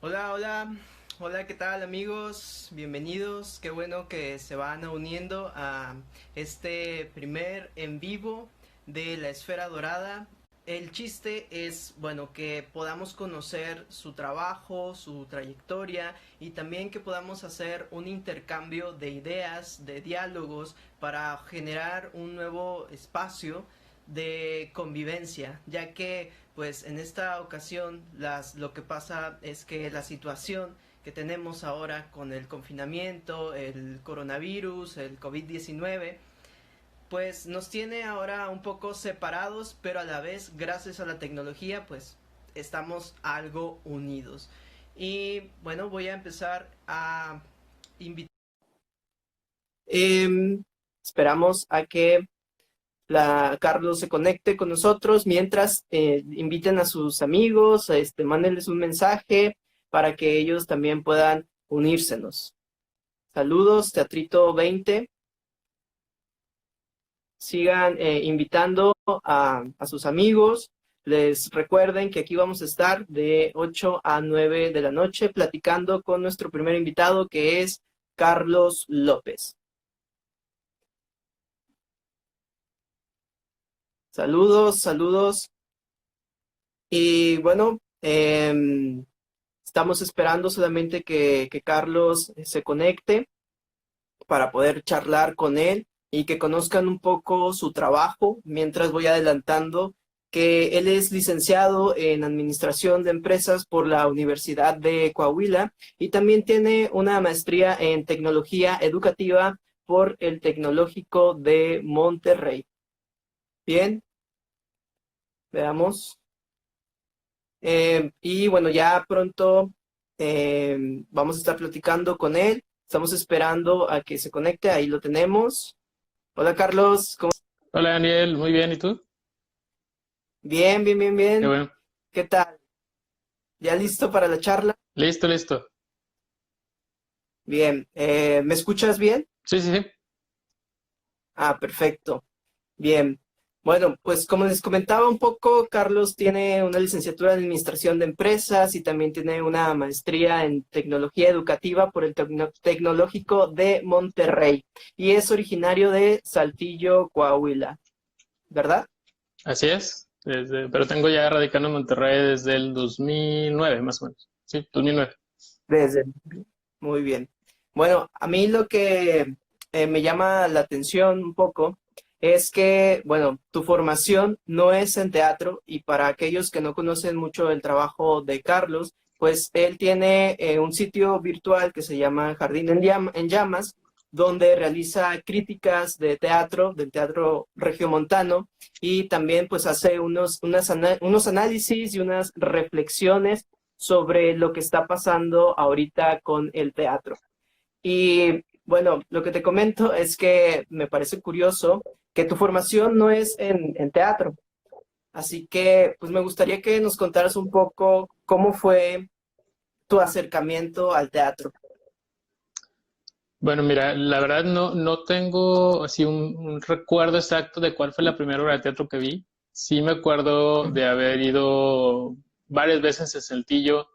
Hola, hola, hola, ¿qué tal amigos? Bienvenidos, qué bueno que se van uniendo a este primer en vivo de la Esfera Dorada. El chiste es, bueno, que podamos conocer su trabajo, su trayectoria y también que podamos hacer un intercambio de ideas, de diálogos para generar un nuevo espacio de convivencia, ya que pues en esta ocasión lo que pasa es que la situación que tenemos ahora con el confinamiento, el coronavirus, el COVID-19, pues nos tiene ahora un poco separados, pero a la vez, gracias a la tecnología, pues estamos algo unidos. Y bueno, voy a empezar a invitar. Esperamos a que Carlos se conecte con nosotros mientras inviten a sus amigos, mándenles un mensaje para que ellos también puedan unírsenos. Saludos, Teatrito 20. Sigan invitando a sus amigos. Les recuerden que aquí vamos a estar de 8 a 9 de la noche platicando con nuestro primer invitado, que es Carlos López. Saludos, saludos. Y bueno, estamos esperando solamente que Carlos se conecte para poder charlar con él y que conozcan un poco su trabajo, mientras voy adelantando que él es licenciado en Administración de Empresas por la Universidad de Coahuila y también tiene una maestría en Tecnología Educativa por el Tecnológico de Monterrey. Bien, veamos. Y bueno, ya pronto vamos a estar platicando con él. Estamos esperando a que se conecte. Ahí lo tenemos. Hola Carlos, ¿cómo? Hola Daniel, muy bien, ¿y tú? Bien, bien, bien, Qué bien. bueno. ¿Qué tal? ¿Ya listo para la charla? Listo, listo. Bien. ¿Me escuchas bien? Sí, sí, sí. Ah, perfecto. Bien. Bueno, pues como les comentaba un poco, Carlos tiene una licenciatura en Administración de Empresas y también tiene una maestría en Tecnología Educativa por el Tecnológico de Monterrey y es originario de Saltillo, Coahuila, ¿verdad? Así es. Pero tengo ya radicando en Monterrey desde el 2009, más o menos. Sí, 2009. Desde. Muy bien. Bueno, a mí lo que me llama la atención un poco es que, bueno, tu formación no es en teatro y para aquellos que no conocen mucho el trabajo de Carlos, pues él tiene un sitio virtual que se llama Jardín en Llamas, donde realiza críticas de teatro, del teatro regiomontano, y también pues hace unos análisis y unas reflexiones sobre lo que está pasando ahorita con el teatro. Y bueno, lo que te comento es que me parece curioso que tu formación no es en teatro. Así que pues me gustaría que nos contaras un poco cómo fue tu acercamiento al teatro. Bueno, mira, la verdad no tengo así un recuerdo exacto de cuál fue la primera obra de teatro que vi. Sí me acuerdo de haber ido varias veces a Saltillo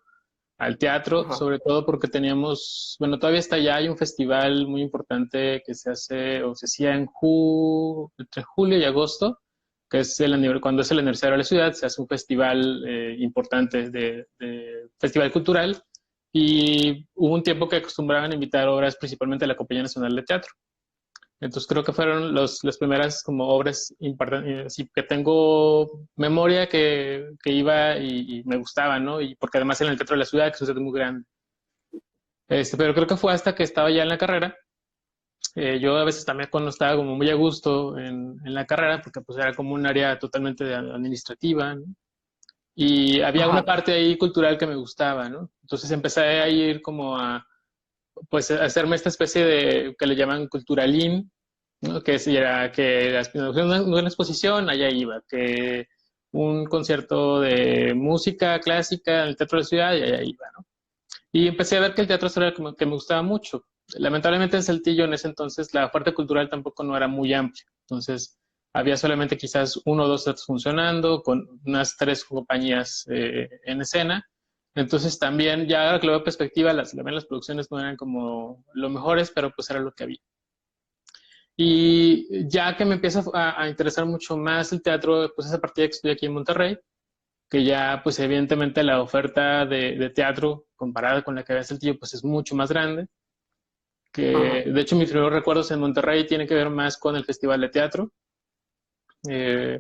al teatro, Ajá. sobre todo porque teníamos, bueno, todavía está allá, hay un festival muy importante que se hace o se hacía entre julio y agosto, que es cuando es el aniversario de la ciudad, se hace un festival importante de festival cultural y hubo un tiempo que acostumbraban invitar obras principalmente de la Compañía Nacional de Teatro. Entonces creo que fueron las primeras como obras importantes, así que tengo memoria que iba y me gustaba, ¿no? Y porque además en el Teatro de la Ciudad, que es un teatro muy grande. Pero creo que fue hasta que estaba ya en la carrera. Yo a veces también cuando estaba como muy a gusto en la carrera, porque pues era como un área totalmente administrativa, ¿no? Y había una Ajá. parte ahí cultural que me gustaba, ¿no? Entonces empecé a ir como pues, a hacerme esta especie de, que le llaman culturalín, ¿no? Que era que una exposición, allá iba, que un concierto de música clásica en el Teatro de la Ciudad, y allá iba, ¿no? Y empecé a ver que el teatro era como que me gustaba mucho. Lamentablemente en Saltillo en ese entonces la oferta cultural tampoco no era muy amplia. Entonces había solamente quizás uno o dos teatros funcionando, con unas tres compañías en escena, Entonces también, ya ahora que lo veo en perspectiva, también las producciones no eran como lo mejores, pero pues era lo que había. Y ya que me empieza a interesar mucho más el teatro, pues es a partir de que estoy aquí en Monterrey, que ya pues evidentemente la oferta de teatro comparada con la que había Saltillo pues es mucho más grande, que Ajá. de hecho mis primeros recuerdos en Monterrey tienen que ver más con el Festival de Teatro. Eh,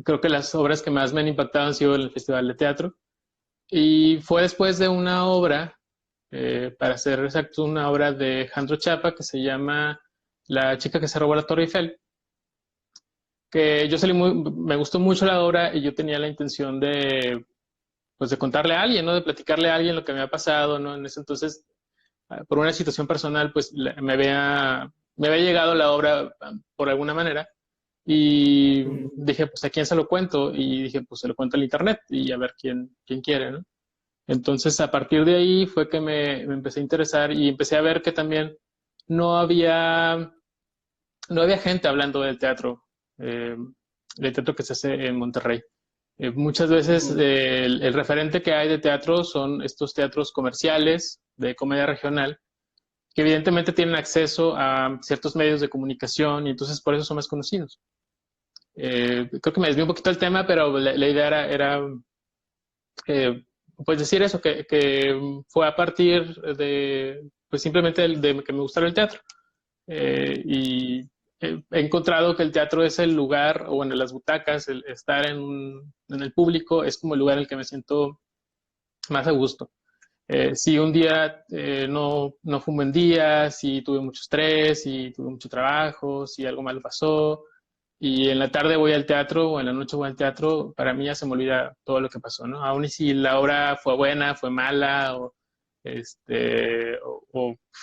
Creo que las obras que más me han impactado han sido el Festival de Teatro. Y fue después de una obra, para ser exacto, una obra de Jandro Chapa que se llama La chica que se robó la Torre Eiffel, que yo salí muy, me gustó mucho la obra y yo tenía la intención de, pues de contarle a alguien, ¿no? De platicarle a alguien lo que me ha pasado, ¿no? En ese entonces, por una situación personal, pues me había llegado la obra por alguna manera y Ujú. dije, pues a quién se lo cuento y dije, pues se lo cuento en internet y a ver quién quiere, ¿no? Entonces, a partir de ahí fue que me empecé a interesar y empecé a ver que también no había, no había gente hablando eh, del teatro que se hace en Monterrey. Muchas veces Ujú. el referente que hay de teatro son estos teatros comerciales de comedia regional, que evidentemente tienen acceso a ciertos medios de comunicación y entonces por eso son más conocidos. Creo que me desvió un poquito el tema, pero la idea era eh, pues decir eso, que fue a partir de, pues simplemente de que me gustara el teatro. Y he encontrado que el teatro es el lugar, o bueno, las butacas, el estar en el público, es como el lugar en el que me siento más a gusto. Si un día no fue un buen día, si tuve mucho estrés, si tuve mucho trabajo, si algo malo pasó, y en la tarde voy al teatro o en la noche voy al teatro, para mí ya se me olvida todo lo que pasó, ¿no? Aún y si la obra fue buena, fue mala, o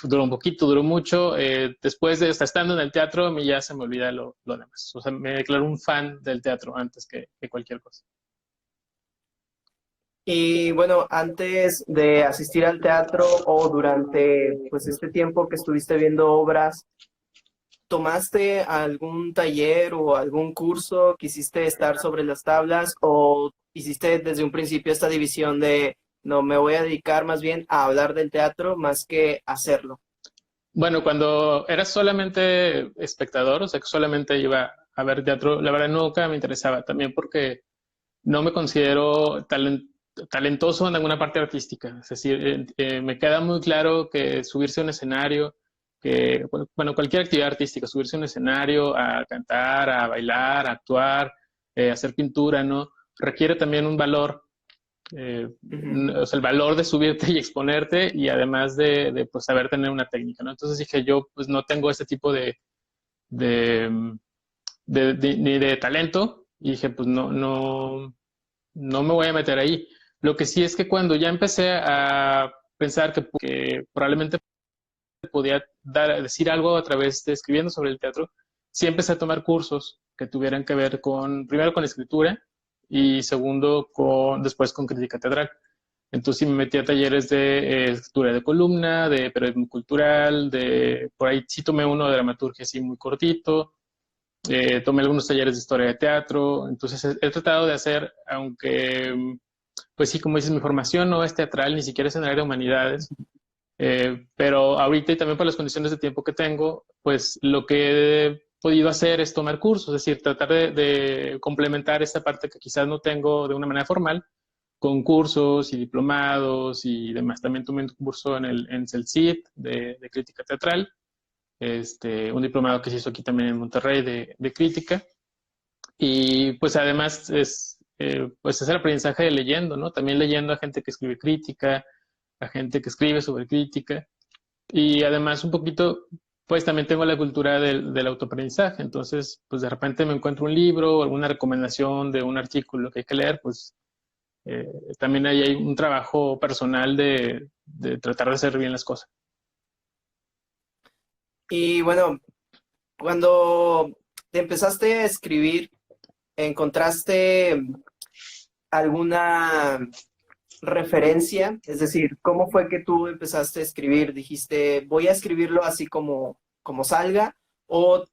duró un poquito, duró mucho, después de estar estando en el teatro, a mí ya se me olvida lo demás. O sea, me declaro un fan del teatro antes que cualquier cosa. Y bueno, antes de asistir al teatro o durante pues este tiempo que estuviste viendo obras, ¿tomaste algún taller o algún curso? ¿Quisiste estar sobre las tablas o hiciste desde un principio esta división de no, me voy a dedicar más bien a hablar del teatro más que hacerlo? Bueno, cuando era solamente espectador, o sea, que solamente iba a ver teatro, la verdad nunca me interesaba, también porque no me considero talentoso en alguna parte artística. Es decir, me queda muy claro que subirse a un escenario, bueno, cualquier actividad artística, subirse a un escenario a cantar, a bailar, a actuar, hacer pintura, ¿no? Requiere también un valor, Ujú. o sea, el valor de subirte y exponerte y además pues, saber tener una técnica, ¿no? Entonces dije, yo pues no tengo ese tipo de, ni de talento y dije, pues no me voy a meter ahí. Lo que sí es que cuando ya empecé a pensar que probablemente podía decir algo a través de escribiendo sobre el teatro, sí empecé a tomar cursos que tuvieran que ver primero con escritura y segundo, después con crítica teatral. Entonces sí me metí a talleres de escritura de columna, de periodismo cultural, por ahí sí tomé uno de dramaturgia así muy cortito, tomé algunos talleres de historia de teatro, entonces he tratado de hacer, aunque pues sí, como dices, mi formación no es teatral, ni siquiera es en el área de humanidades, pero ahorita y también por las condiciones de tiempo que tengo, pues lo que he podido hacer es tomar cursos, es decir, tratar de complementar esta parte que quizás no tengo de una manera formal, con cursos y diplomados y demás. También tomé un curso en CELCIT de crítica teatral, un diplomado que se hizo aquí también en Monterrey de crítica. Y pues además pues es el aprendizaje de leyendo, ¿no? También leyendo a gente que escribe crítica, a gente que escribe sobre crítica. Y además un poquito, pues también tengo la cultura del autoaprendizaje. Entonces, pues de repente me encuentro un libro o alguna recomendación de un artículo que hay que leer, pues eh, también ahí hay un trabajo personal de tratar de hacer bien las cosas. Y bueno, cuando te empezaste a escribir, ¿encontraste alguna referencia? Es decir, ¿cómo fue que tú empezaste a escribir? ¿Dijiste, voy a escribirlo así como salga? ¿O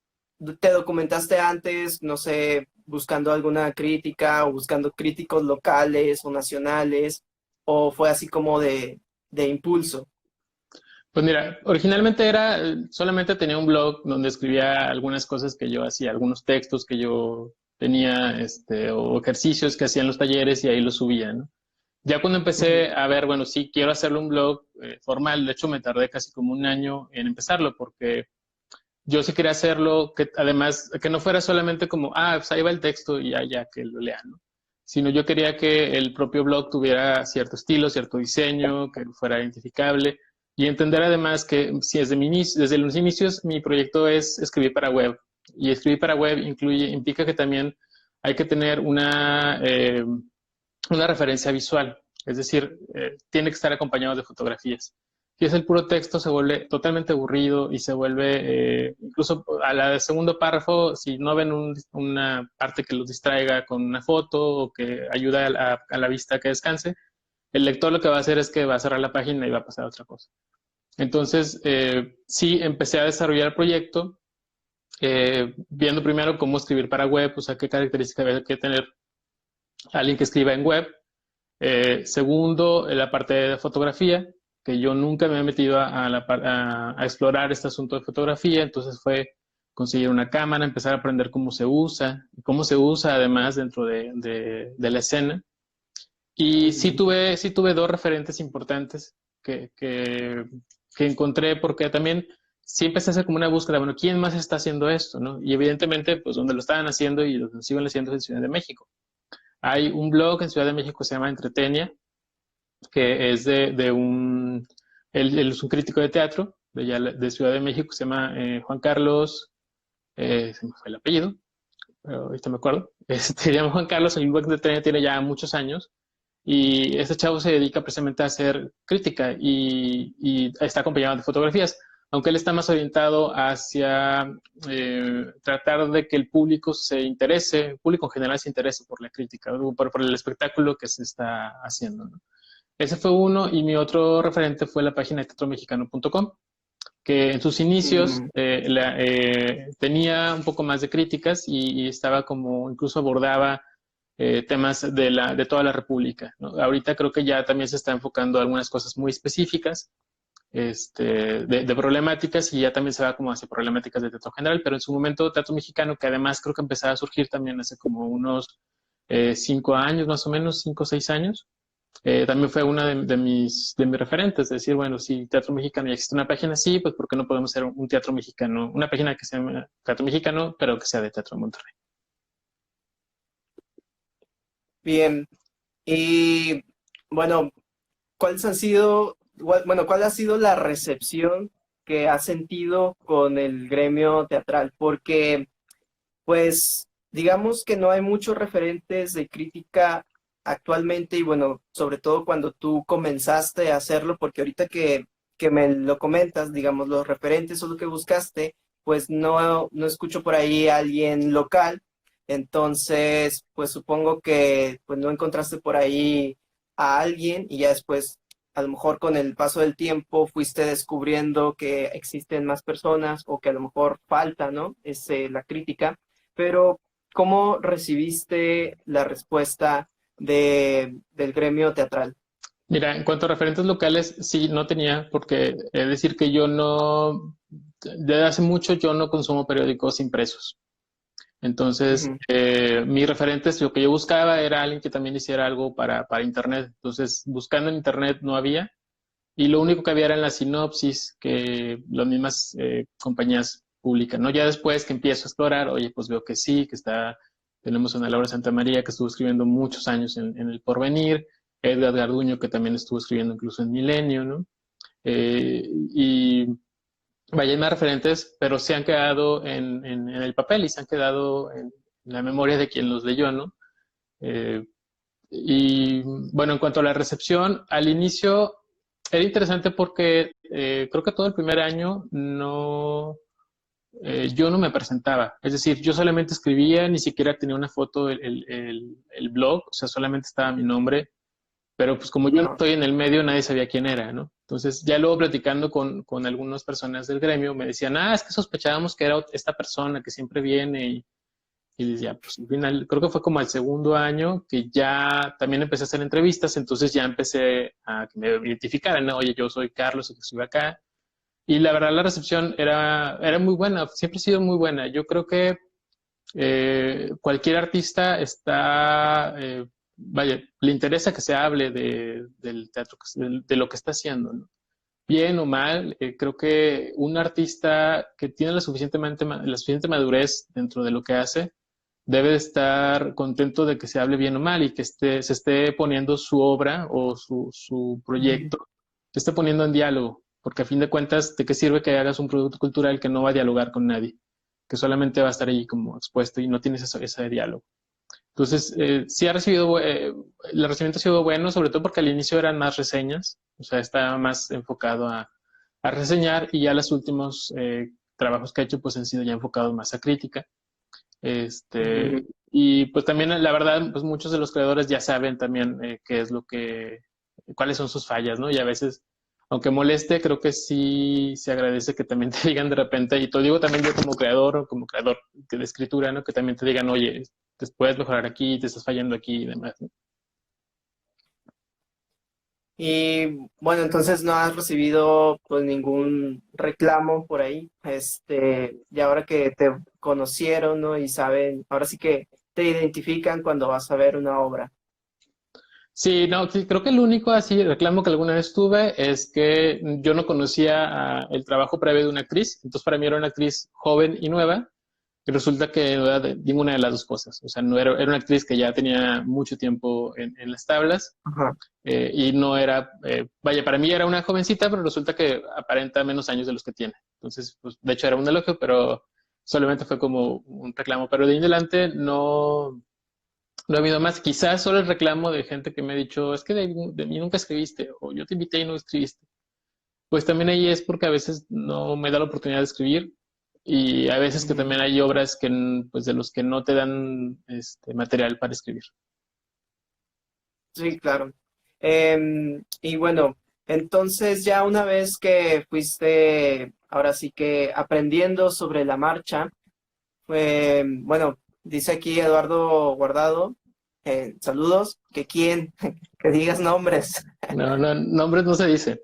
te documentaste antes, no sé, buscando alguna crítica o buscando críticos locales o nacionales? o fue así como de impulso? Pues mira, originalmente era, solamente tenía un blog donde escribía algunas cosas que yo hacía, algunos textos que yo tenía, o ejercicios que hacía en los talleres y ahí los subía, ¿no? Ya cuando Ujú. empecé a ver, bueno, sí, quiero hacerle un blog formal, de hecho me tardé casi como un año en empezarlo porque yo sí quería hacerlo, que además, que no fuera solamente como, pues ahí va el texto y ya que lo lean, ¿no? Sino yo quería que el propio blog tuviera cierto estilo, cierto diseño, que fuera identificable y entender además que si desde los inicios mi proyecto es escribir para web y escribir para web implica que también hay que tener una referencia visual, es decir, tiene que estar acompañado de fotografías. Si es el puro texto, se vuelve totalmente aburrido y se vuelve, incluso a la segundo párrafo, si no ven una parte que los distraiga con una foto o que ayuda a la vista a que descanse, el lector lo que va a hacer es que va a cerrar la página y va a pasar a otra cosa. Entonces, sí, empecé a desarrollar el proyecto, viendo primero cómo escribir para web, o sea, qué características había que tener alguien que escriba en web. Segundo, la parte de fotografía, que yo nunca me he metido a explorar este asunto de fotografía, entonces fue conseguir una cámara, empezar a aprender cómo se usa, y cómo se usa además dentro de la escena. Y Ujú. sí tuve dos referentes importantes que, que, que encontré, porque también sí empecé a hacer como una búsqueda, bueno, ¿quién más está haciendo esto? ¿No? Y evidentemente, pues donde lo estaban haciendo y lo siguen haciendo es en Ciudad de México. Hay un blog en Ciudad de México que se llama Entretenia, que es él es un crítico de teatro de Ciudad de México, se llama Juan Carlos, se me fue el apellido, pero ahorita me acuerdo, se llama Juan Carlos, el blog de Entretenia tiene ya muchos años, y este chavo se dedica precisamente a hacer crítica y está acompañado de fotografías, aunque él está más orientado hacia tratar de que el público se interese, el público en general se interese por la crítica, por el espectáculo que se está haciendo, ¿no? Ese fue uno, y mi otro referente fue la página de teatromexicano.com, que en sus inicios Mm. tenía un poco más de críticas y estaba como, incluso abordaba temas de toda la República, ¿no? Ahorita creo que ya también se está enfocando a algunas cosas muy específicas, de problemáticas, y ya también se va como hacia problemáticas de teatro general, pero en su momento Teatro Mexicano, que además creo que empezaba a surgir también hace como unos 5 años, más o menos, 5 o 6 años, también fue una de mis referentes, de decir, bueno, si Teatro Mexicano ya existe una página así, pues ¿por qué no podemos hacer un teatro mexicano, una página que se llama Teatro Mexicano, pero que sea de Teatro de Monterrey? Bien. Y bueno, ¿cuáles han sido, cuál ha sido la recepción que has sentido con el gremio teatral? Porque, pues, digamos que no hay muchos referentes de crítica actualmente y bueno, sobre todo cuando tú comenzaste a hacerlo, porque ahorita que me lo comentas, digamos, los referentes o lo que buscaste, pues no escucho por ahí a alguien local, entonces, pues supongo que pues no encontraste por ahí a alguien y ya después, a lo mejor con el paso del tiempo, fuiste descubriendo que existen más personas o que a lo mejor falta, ¿no? La crítica, pero ¿cómo recibiste la respuesta del gremio teatral? Mira, en cuanto a referentes locales, sí, no tenía, porque es decir que yo no, desde hace mucho yo no consumo periódicos impresos. Entonces, Ujú. mis referentes, lo que yo buscaba era alguien que también hiciera algo para Internet. Entonces, buscando en Internet no había, y lo único que había era en la sinopsis que las mismas compañías publican, ¿no? Ya después que empiezo a explorar, oye, pues veo que sí, tenemos a Ana Laura Santa María, que estuvo escribiendo muchos años en El Porvenir, Edgar Garduño, que también estuvo escribiendo incluso en Milenio, ¿no? Y vaya, hay más referentes, pero se han quedado en el papel y se han quedado en la memoria de quien los leyó, ¿no? Eh, y bueno, en cuanto a la recepción, al inicio era interesante porque creo que todo el primer año yo no me presentaba. Es decir, yo solamente escribía, ni siquiera tenía una foto el blog, o sea, solamente estaba mi nombre, pero pues como yo no Ajá. estoy en el medio, nadie sabía quién era, ¿no? Entonces, ya luego platicando con algunas personas del gremio, me decían, es que sospechábamos que era esta persona que siempre viene Y decía, pues al final, creo que fue como al segundo año que ya también empecé a hacer entrevistas, entonces ya empecé a que me identificaran, ¿no? Oye, yo soy Carlos, que estuve acá. Y la verdad la recepción era muy buena, siempre ha sido muy buena. Yo creo que cualquier artista está, vaya, le interesa que se hable del teatro, de lo que está haciendo, ¿no? Bien o mal, creo que un artista que tiene la suficiente madurez dentro de lo que hace, debe de estar contento de que se hable bien o mal y que se esté poniendo su obra o su Ujú. proyecto, se esté poniendo en diálogo, porque a fin de cuentas, ¿de qué sirve que hagas un producto cultural que no va a dialogar con nadie? Que solamente va a estar ahí como expuesto y no tienes ese diálogo. Entonces, sí el recibimiento ha sido bueno, sobre todo porque al inicio eran más reseñas, o sea, estaba más enfocado a reseñar y ya los últimos trabajos que he hecho pues han sido ya enfocados más a crítica. Ujú. Y pues también la verdad, pues muchos de los creadores ya saben también qué es cuáles son sus fallas, ¿no? Y a veces, aunque moleste, creo que sí se agradece que también te digan de repente, y te digo también yo como creador o como creador de escritura, ¿no? Que también te digan, oye, te puedes mejorar aquí, te estás fallando aquí y demás, ¿no? Y bueno, entonces no has recibido pues ningún reclamo por ahí, y ahora que te conocieron, ¿no? Y saben, ahora sí que te identifican cuando vas a ver una obra. Sí, no, sí, creo que el único así reclamo que alguna vez tuve es que yo no conocía el trabajo previo de una actriz, entonces para mí era una actriz joven y nueva, y resulta que no era ninguna de las dos cosas, o sea, no era, era una actriz que ya tenía mucho tiempo en las tablas Ajá. y no era, vaya, para mí era una jovencita, pero resulta que aparenta menos años de los que tiene, entonces, pues, de hecho era un elogio, pero solamente fue como un reclamo, pero de ahí en adelante no ha habido más. Quizás solo el reclamo de gente que me ha dicho, es que de mí nunca escribiste, o yo te invité y no escribiste. Pues también ahí es porque a veces no me da la oportunidad de escribir y a veces que Ujú. también hay obras que, pues, de los que no te dan material para escribir. Sí, claro. Y bueno, entonces ya una vez que fuiste, ahora sí que aprendiendo sobre la marcha, bueno, dice aquí Eduardo Guardado, saludos, que quién, que digas nombres. No, no, nombres no se dicen.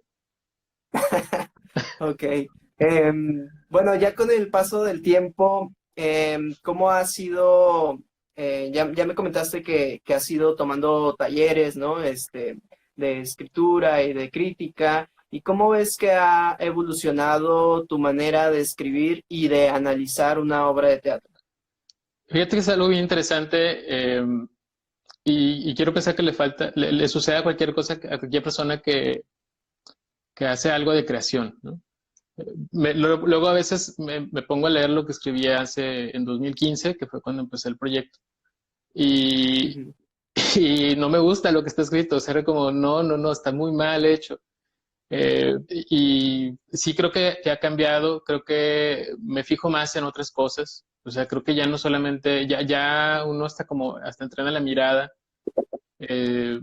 Ok. Bueno, ya con el paso del tiempo, ¿cómo ha sido? Ya me comentaste que has ido tomando talleres, ¿no? De escritura y de crítica. ¿Y cómo ves que ha evolucionado tu manera de escribir y de analizar una obra de teatro? Fíjate que es algo bien interesante y quiero pensar que le sucede a cualquier cosa, a cualquier persona que hace algo de creación, ¿no? Luego a veces me pongo a leer lo que escribí en 2015, que fue cuando empecé el proyecto, y, Ujú. y no me gusta lo que está escrito, o sea, era como, no, no, no, está muy mal hecho. Y sí creo que ha cambiado, creo que me fijo más en otras cosas, o sea, creo que ya no solamente, ya uno hasta como, hasta entrena la mirada, eh,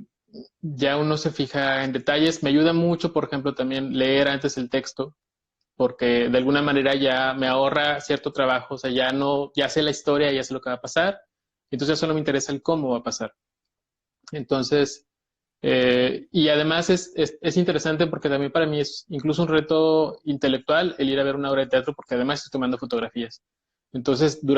ya uno se fija en detalles, me ayuda mucho, por ejemplo, también leer antes el texto, porque de alguna manera ya me ahorra cierto trabajo, o sea, ya no, ya sé la historia, ya sé lo que va a pasar, entonces solo me interesa el cómo va a pasar. Entonces, y además es interesante porque también para mí es incluso un reto intelectual el ir a ver una obra de teatro porque además estoy tomando fotografías. Entonces, Ujú.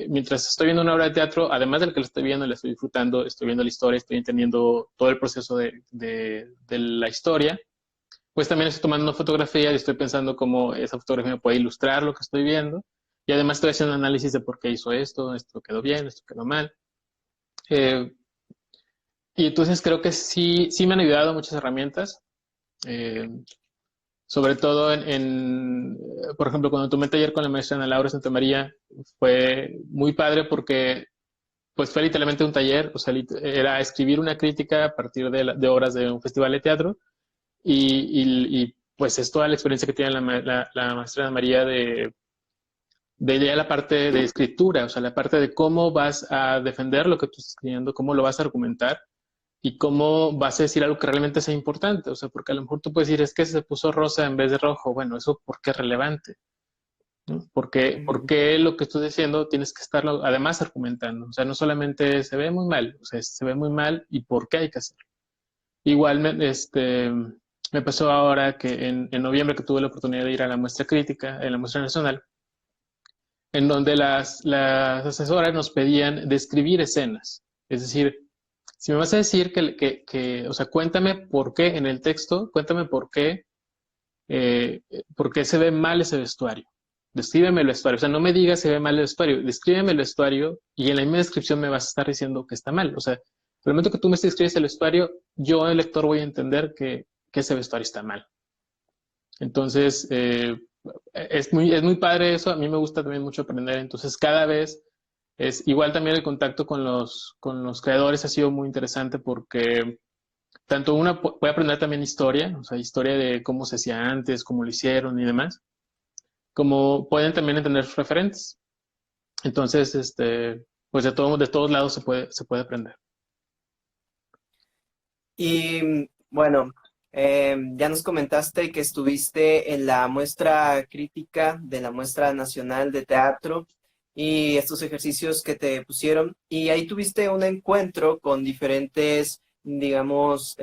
mientras estoy viendo una obra de teatro, además de lo que la estoy viendo, la estoy disfrutando, estoy viendo la historia, estoy entendiendo todo el proceso de la historia, pues también estoy tomando fotografía y estoy pensando cómo esa fotografía me puede ilustrar lo que estoy viendo. Y además estoy haciendo un análisis de por qué hizo esto quedó bien, esto quedó mal. Eh, y entonces creo que sí me han ayudado muchas herramientas, eh, sobre todo por ejemplo, cuando tomé taller con la maestra Ana Laura Santa María, fue muy padre porque pues fue literalmente un taller, o sea, era escribir una crítica a partir de obras de un festival de teatro pues es toda la experiencia que tiene la maestra Ana María de ya la parte de escritura, o sea, la parte de cómo vas a defender lo que tú estás escribiendo, cómo lo vas a argumentar y cómo vas a decir algo que realmente sea importante. O sea, porque a lo mejor tú puedes decir, es que se puso rosa en vez de rojo. Bueno, eso porque es relevante. ¿no? Porque lo que estoy diciendo tienes que estarlo además argumentando. O sea, no solamente se ve muy mal, o sea, se ve muy mal y por qué hay que hacerlo. Igual me pasó ahora que en noviembre que tuve la oportunidad de ir a la muestra crítica, en la muestra nacional, en donde las asesoras nos pedían describir escenas. Es decir, si me vas a decir o sea, cuéntame por qué en el texto, cuéntame por qué se ve mal ese vestuario. Descríbeme el vestuario. O sea, no me digas se ve mal el vestuario, descríbeme el vestuario y en la misma descripción me vas a estar diciendo que está mal. O sea, el momento que tú me describes el vestuario, yo, el lector, voy a entender que ese vestuario está mal. Entonces, es muy padre eso. A mí me gusta también mucho aprender. Entonces, cada vez es igual también el contacto con los creadores ha sido muy interesante porque tanto uno puede aprender también historia, o sea, historia de cómo se hacía antes, cómo lo hicieron y demás, como pueden también entender sus referentes. Entonces, pues de todos lados se puede aprender. Y bueno, ya nos comentaste que estuviste en la muestra crítica de la Muestra Nacional de Teatro y estos ejercicios que te pusieron. Y ahí tuviste un encuentro con diferentes, digamos,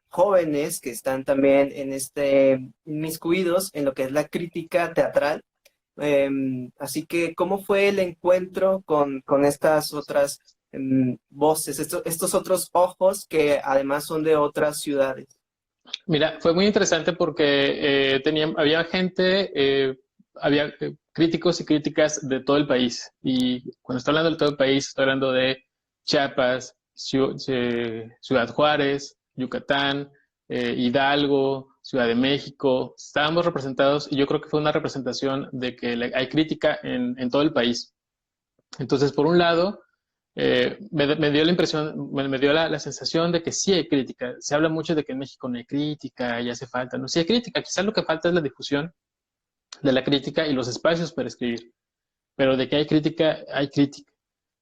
jóvenes que están también en inmiscuidos en lo que es la crítica teatral. Así que, ¿cómo fue el encuentro con estas otras voces, estos otros ojos que además son de otras ciudades? Mira, fue muy interesante porque había gente, había críticos y críticas de todo el país. Y cuando estoy hablando de todo el país, estoy hablando de Chiapas, Ciudad Juárez, Yucatán, Hidalgo, Ciudad de México. Estábamos representados y yo creo que fue una representación de que hay crítica en todo el país. Entonces, por un lado, me dio la impresión, me dio la sensación de que sí hay crítica. Se habla mucho de que en México no hay crítica y hace falta. No, sí hay crítica. Quizás lo que falta es la difusión de la crítica y los espacios para escribir. Pero de que hay crítica, hay crítica.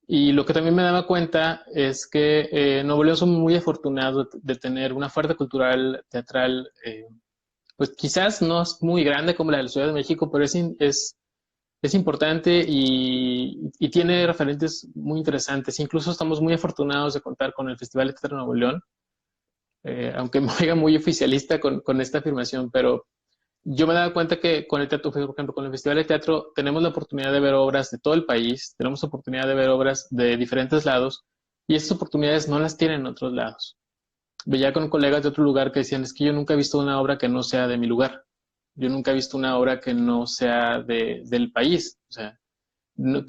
Y lo que también me daba cuenta es que Nuevo León somos muy afortunados de tener una oferta cultural, teatral, pues quizás no es muy grande como la de la Ciudad de México, pero es importante y tiene referentes muy interesantes. Incluso estamos muy afortunados de contar con el Festival de Teatro Nuevo León, aunque me oiga muy oficialista con esta afirmación, pero yo me he dado cuenta que con el teatro, por ejemplo, con el Festival de Teatro, tenemos la oportunidad de ver obras de todo el país, tenemos la oportunidad de ver obras de diferentes lados, y esas oportunidades no las tienen en otros lados. Veía con colegas de otro lugar que decían, es que yo nunca he visto una obra que no sea de mi lugar. Yo nunca he visto una obra que no sea del país. O sea,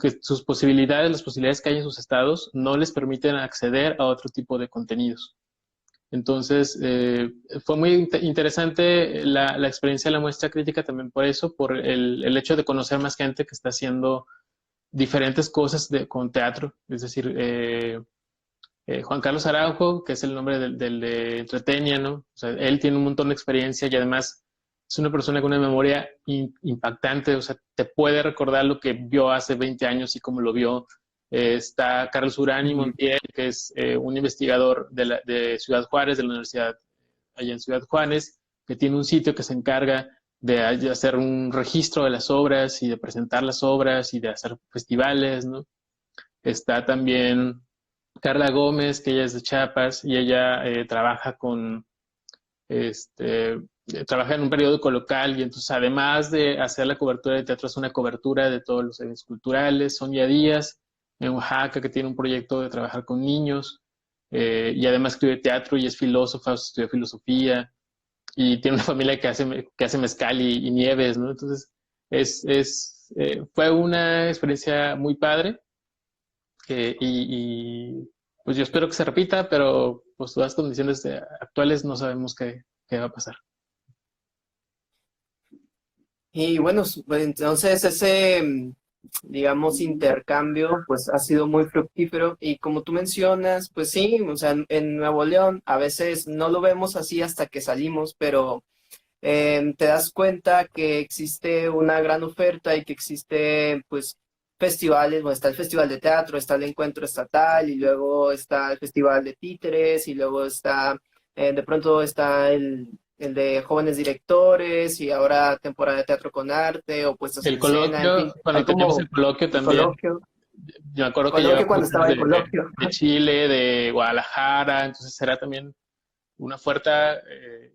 que sus posibilidades, las posibilidades que hay en sus estados, no les permiten acceder a otro tipo de contenidos. Entonces, fue muy interesante la experiencia de la muestra crítica también por eso, por el hecho de conocer más gente que está haciendo diferentes cosas con teatro. Es decir, Juan Carlos Araujo, que es el nombre del de Entretenia, ¿no? O sea, él tiene un montón de experiencia y además es una persona con una memoria impactante, o sea, te puede recordar lo que vio hace 20 años y cómo lo vio. Está Carlos Urani Ujú. Montiel, que es un investigador de Ciudad Juárez, de la Universidad allá en Ciudad Juárez, que tiene un sitio que se encarga de hacer un registro de las obras y de presentar las obras y de hacer festivales, ¿no? Está también Carla Gómez, que ella es de Chiapas y ella trabaja en un periódico local y entonces además de hacer la cobertura de teatro, es una cobertura de todos los eventos culturales. Sonia Díaz, en Oaxaca, que tiene un proyecto de trabajar con niños y además escribe teatro y es filósofa, estudió filosofía y tiene una familia que hace mezcal y nieves, ¿no? Entonces, fue una experiencia muy padre pues yo espero que se repita, pero pues todas las condiciones actuales no sabemos qué va a pasar. Y bueno, pues, entonces ese, digamos, intercambio, pues ha sido muy fructífero. Y como tú mencionas, pues sí, o sea, en Nuevo León a veces no lo vemos así hasta que salimos, pero te das cuenta que existe una gran oferta y que existe, pues, festivales, bueno, está el Festival de Teatro, está el Encuentro Estatal y luego está el Festival de Títeres y luego está, de pronto está el de jóvenes directores y ahora temporada de teatro con arte o puestas en El escena, en fin, coloquio, hay cuando teníamos como el coloquio el también, coloquio, yo me acuerdo que coloquio llevamos cuando muchos estaba en coloquio. de Chile, de Guadalajara, entonces era también una oferta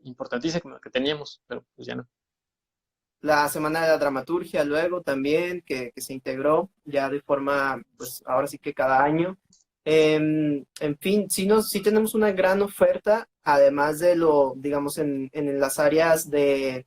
importantísima que teníamos, pero pues ya no. La Semana de la Dramaturgia luego también, que se integró ya de forma, pues ahora sí que cada año. En fin, sí tenemos una gran oferta, además de lo, digamos, en las áreas de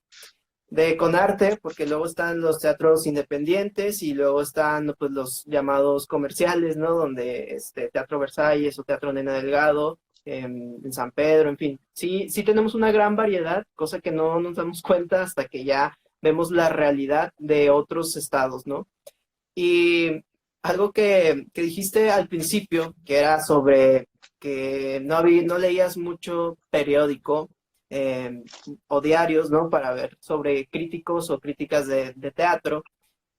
Conarte, porque luego están los teatros independientes y luego están pues los llamados comerciales, ¿no? Donde Teatro Versalles o Teatro Nena Delgado, en San Pedro, en fin. Sí tenemos una gran variedad, cosa que no nos damos cuenta hasta que ya vemos la realidad de otros estados, ¿no? Y algo que dijiste al principio, que era sobre que no leías mucho periódico eh, o diarios, ¿no? Para ver sobre críticos o críticas de teatro.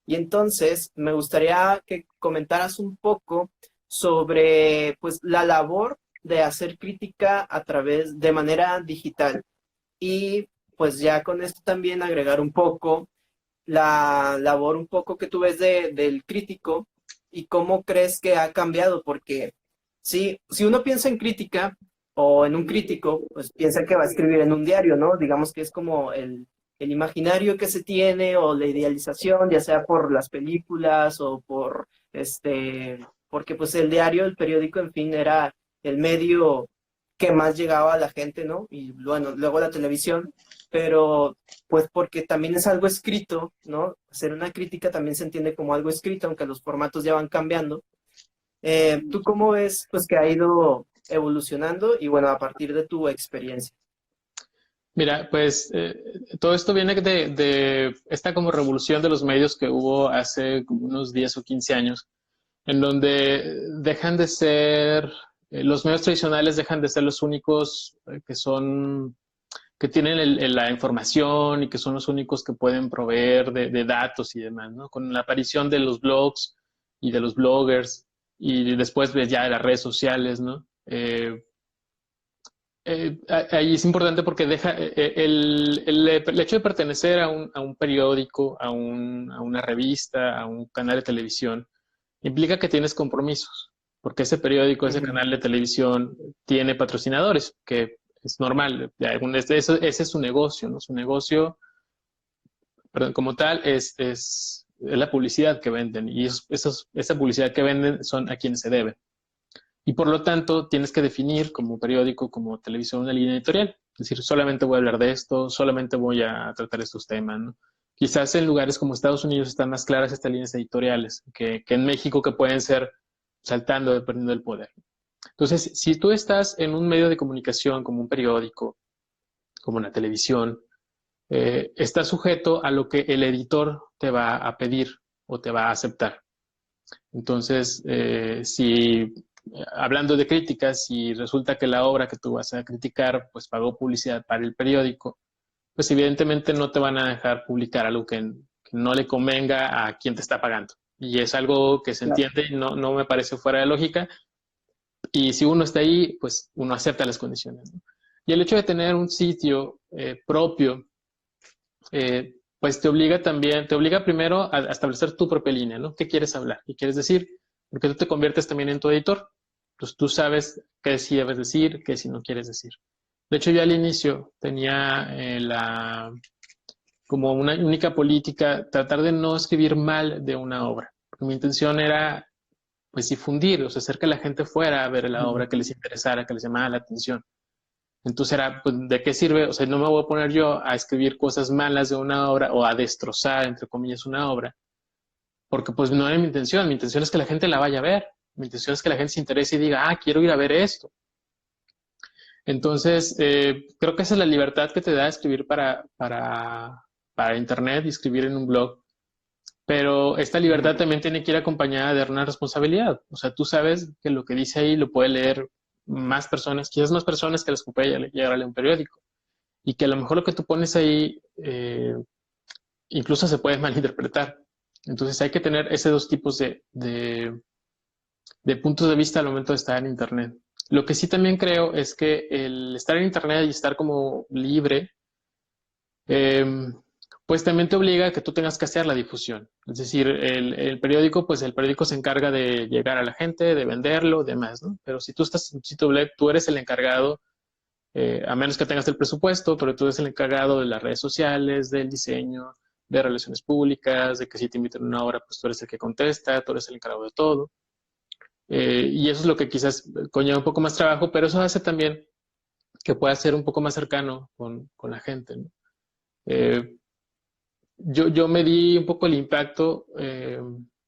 Y entonces me gustaría que comentaras un poco sobre, pues, la labor de hacer crítica a través de manera digital. Y pues ya con esto también agregar un poco la labor un poco que tú ves del crítico y cómo crees que ha cambiado, porque si uno piensa en crítica o en un crítico, pues piensa que va a escribir en un diario, ¿no? Digamos que es como el imaginario que se tiene o la idealización, ya sea por las películas o por porque pues el diario, el periódico, en fin, era el medio que más llegaba a la gente, ¿no? Y bueno, luego la televisión, pero pues porque también es algo escrito, ¿no? Hacer una crítica también se entiende como algo escrito, aunque los formatos ya van cambiando. ¿Tú cómo ves pues que ha ido evolucionando y bueno, a partir de tu experiencia? Mira, pues todo esto viene de esta como revolución de los medios que hubo hace como unos 10 o 15 años, en donde dejan de ser, los medios tradicionales dejan de ser los únicos que tienen la información y que son los únicos que pueden proveer de datos y demás, ¿no? Con la aparición de los blogs y de los bloggers y después ves ya de las redes sociales, ¿no? Ahí es importante porque deja el hecho de pertenecer a un periódico, a una revista, a un canal de televisión, implica que tienes compromisos, porque ese periódico, ese Ujú. canal de televisión tiene patrocinadores, que es normal, ese es su negocio, ¿no? Su negocio, perdón, como tal, es la publicidad que venden y esa publicidad que venden son a quienes se debe. Y por lo tanto, tienes que definir como periódico, como televisión, una línea editorial. Es decir, solamente voy a hablar de esto, solamente voy a tratar estos temas, ¿no? Quizás en lugares como Estados Unidos están más claras estas líneas editoriales que en México, que pueden ser saltando dependiendo del poder. Entonces, si tú estás en un medio de comunicación como un periódico, como una televisión, estás sujeto a lo que el editor te va a pedir o te va a aceptar. Entonces, si hablando de críticas, si resulta que la obra que tú vas a criticar, pues pagó publicidad para el periódico, pues evidentemente no te van a dejar publicar algo que no le convenga a quien te está pagando. Y es algo que se Claro. entiende y no me parece fuera de lógica. Y si uno está ahí, pues uno acepta las condiciones, ¿no? Y el hecho de tener un sitio propio, pues te obliga también, te obliga primero a establecer tu propia línea, ¿no? ¿Qué quieres hablar? ¿Qué quieres decir? Porque tú te conviertes también en tu editor. Pues tú sabes qué sí debes decir, qué sí no quieres decir. De hecho, yo al inicio tenía como una única política tratar de no escribir mal de una obra. Porque mi intención era, pues, difundir, o sea, hacer que la gente fuera a ver la Ujú. obra, que les interesara, que les llamara la atención. Entonces era, pues, ¿de qué sirve? O sea, no me voy a poner yo a escribir cosas malas de una obra o a destrozar, entre comillas, una obra, porque pues no era mi intención. Mi intención es que la gente la vaya a ver. Mi intención es que la gente se interese y diga, ah, quiero ir a ver esto. Entonces, creo que esa es la libertad que te da escribir para Internet y escribir en un blog. Pero esta libertad Ujú. también tiene que ir acompañada de una responsabilidad. O sea, tú sabes que lo que dice ahí lo puede leer más personas, quizás más personas que las que puede llegar a leer un periódico. Y que a lo mejor lo que tú pones ahí incluso se puede malinterpretar. Entonces hay que tener esos dos tipos de puntos de vista al momento de estar en Internet. Lo que sí también creo es que el estar en Internet y estar como libre eh, pues también te obliga a que tú tengas que hacer la difusión. Es decir, el periódico, pues el periódico se encarga de llegar a la gente, de venderlo, demás, ¿no? Pero si tú estás en un sitio web, tú eres el encargado, a menos que tengas el presupuesto, pero tú eres el encargado de las redes sociales, del diseño, de relaciones públicas, de que si te invitan a una obra, pues tú eres el que contesta, tú eres el encargado de todo. Y eso es lo que quizás conlleva un poco más trabajo, pero eso hace también que pueda ser un poco más cercano con la gente, ¿no? Eh, yo me di un poco el impacto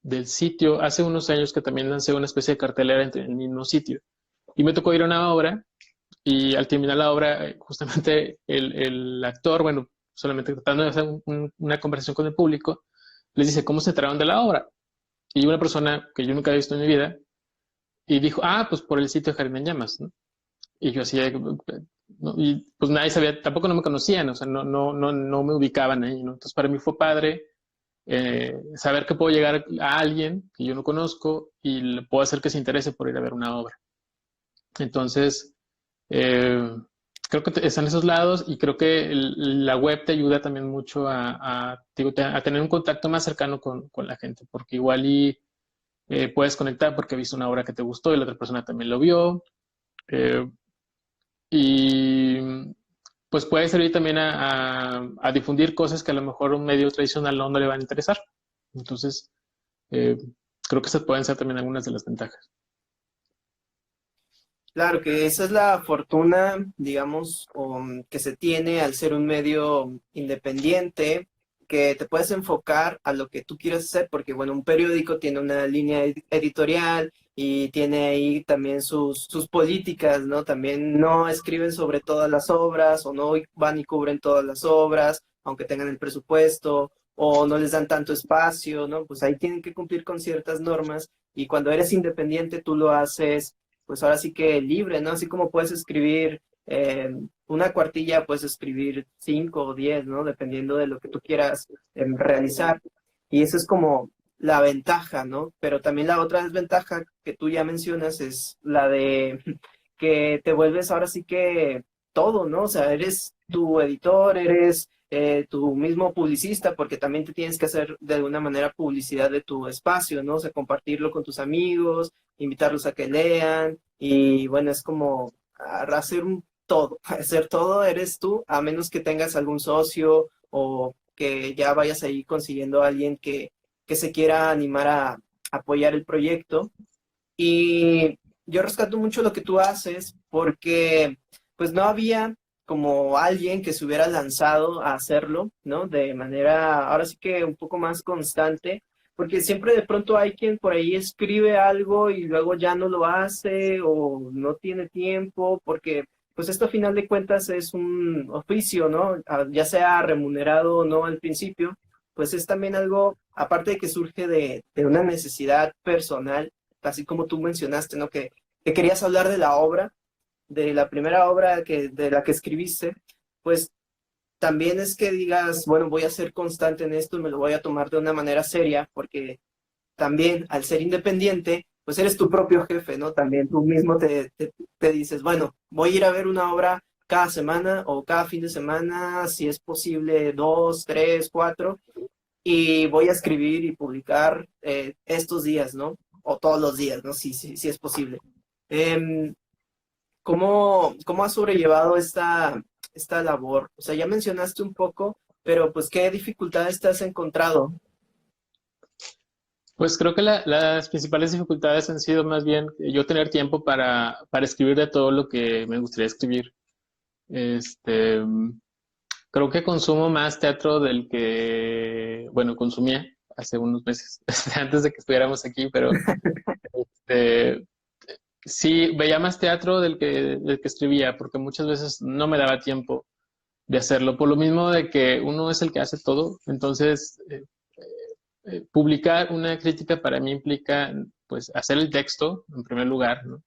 del sitio hace unos años que también lancé una especie de cartelera entre el mismo sitio. Y me tocó ir a una obra y al terminar la obra, justamente el actor, bueno, solamente tratando de hacer una conversación con el público, les dice, ¿cómo se enteraron de la obra? Y una persona que yo nunca había visto en mi vida, y dijo, ah, pues por el sitio de Jardín en Llamas, ¿no? Y yo así, no, y pues nadie sabía, tampoco no me conocían, o sea, no me ubicaban ahí, ¿no? Entonces para mí fue padre saber que puedo llegar a alguien que yo no conozco y le puedo hacer que se interese por ir a ver una obra. Entonces, eh, creo que están esos lados y creo que la web te ayuda también mucho digo, a tener un contacto más cercano con la gente, porque igual puedes conectar porque viste una obra que te gustó y la otra persona también lo vio. Eh, y pues puede servir también a difundir cosas que a lo mejor un medio tradicional no le van a interesar. Entonces, eh, creo que esas pueden ser también algunas de las ventajas. Claro que esa es la fortuna, digamos, que se tiene al ser un medio independiente, que te puedes enfocar a lo que tú quieras hacer, porque bueno, un periódico tiene una línea editorial y tiene ahí también sus políticas, ¿no? También no escriben sobre todas las obras o no van y cubren todas las obras, aunque tengan el presupuesto, o no les dan tanto espacio, ¿no? Pues ahí tienen que cumplir con ciertas normas y cuando eres independiente tú lo haces pues ahora sí que libre, ¿no? Así como puedes escribir una cuartilla, puedes escribir 5 o 10, ¿no? Dependiendo de lo que tú quieras realizar. Y eso es como la ventaja, ¿no? Pero también la otra desventaja que tú ya mencionas es la de que te vuelves ahora sí que todo, ¿no? O sea, eres tu editor, eres tu mismo publicista, porque también te tienes que hacer de alguna manera publicidad de tu espacio, ¿no? O sea, compartirlo con tus amigos, invitarlos a que lean, y bueno, es como hacer un todo, hacer todo eres tú, a menos que tengas algún socio o que ya vayas ahí consiguiendo a alguien que se quiera animar a apoyar el proyecto. Y yo rescato mucho lo que tú haces porque pues no había como alguien que se hubiera lanzado a hacerlo, ¿no? De manera, ahora sí que un poco más constante, porque siempre de pronto hay quien por ahí escribe algo y luego ya no lo hace o no tiene tiempo, porque pues esto a final de cuentas es un oficio, ¿no? Ya sea remunerado o no al principio, pues es también algo, aparte de que surge de una necesidad personal así como tú mencionaste, ¿no? Que querías hablar de la obra, de la primera obra de la que escribiste, pues también es que digas, bueno, voy a ser constante en esto y me lo voy a tomar de una manera seria, porque también al ser independiente, pues eres tu propio jefe, ¿no? También tú mismo te dices, bueno, voy a ir a ver una obra cada semana o cada fin de semana, si es posible, 2, 3, 4, y voy a escribir y publicar estos días, ¿no? O todos los días, ¿no? Si es posible. Em, ¿Cómo has sobrellevado esta labor? O sea, ya mencionaste un poco, pero pues, ¿qué dificultades te has encontrado? Pues creo que las principales dificultades han sido más bien yo tener tiempo para escribir de todo lo que me gustaría escribir. Este, creo que consumo más teatro del que, bueno, consumía hace unos meses, antes de que estuviéramos aquí, pero eh, sí, veía más teatro del que escribía, porque muchas veces no me daba tiempo de hacerlo, por lo mismo de que uno es el que hace todo, entonces publicar una crítica para mí implica pues hacer el texto en primer lugar, ¿no?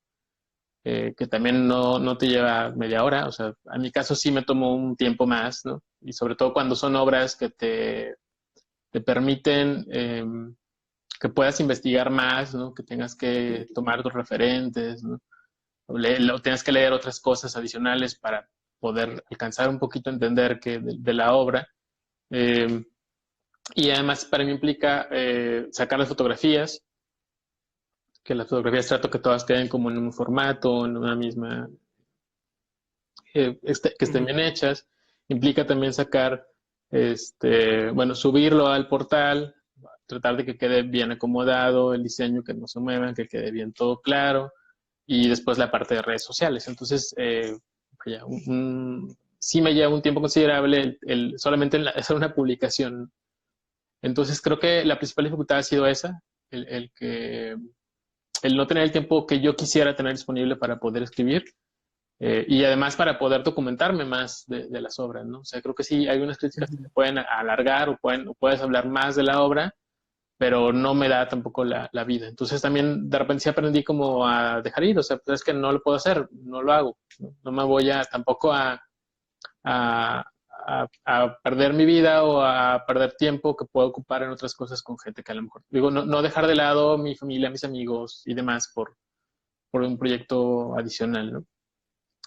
Que también no te lleva media hora, o sea, en mi caso sí me tomó un tiempo más, ¿no? Y sobre todo cuando son obras que te permiten que puedas investigar más, ¿no? Que tengas que tomar tus referentes, ¿no? O tienes que leer otras cosas adicionales poder alcanzar un poquito a entender de la obra. Eh, y además para mí implica sacar las fotografías, que las fotografías trato que todas queden como en un formato, en una misma, que estén Ujú. bien hechas. Implica también sacar, bueno, subirlo al portal, tratar de que quede bien acomodado el diseño, que no se muevan, que quede bien todo claro, y después la parte de redes sociales. Entonces, vaya, sí me lleva un tiempo considerable solamente hacer una publicación. Entonces, creo que la principal dificultad ha sido esa, el que el no tener el tiempo que yo quisiera tener disponible para poder escribir, y además para poder documentarme más de las obras, ¿no? O sea, creo que sí hay unas críticas que se pueden alargar o puedes hablar más de la obra, pero no me da tampoco la vida. Entonces también de repente sí aprendí como a dejar ir, o sea, pues es que no lo puedo hacer, no lo hago, no, no me voy a tampoco a, a perder mi vida o a perder tiempo que puedo ocupar en otras cosas con gente que a lo mejor, digo, no, no dejar de lado mi familia, mis amigos y demás por un proyecto adicional, ¿no?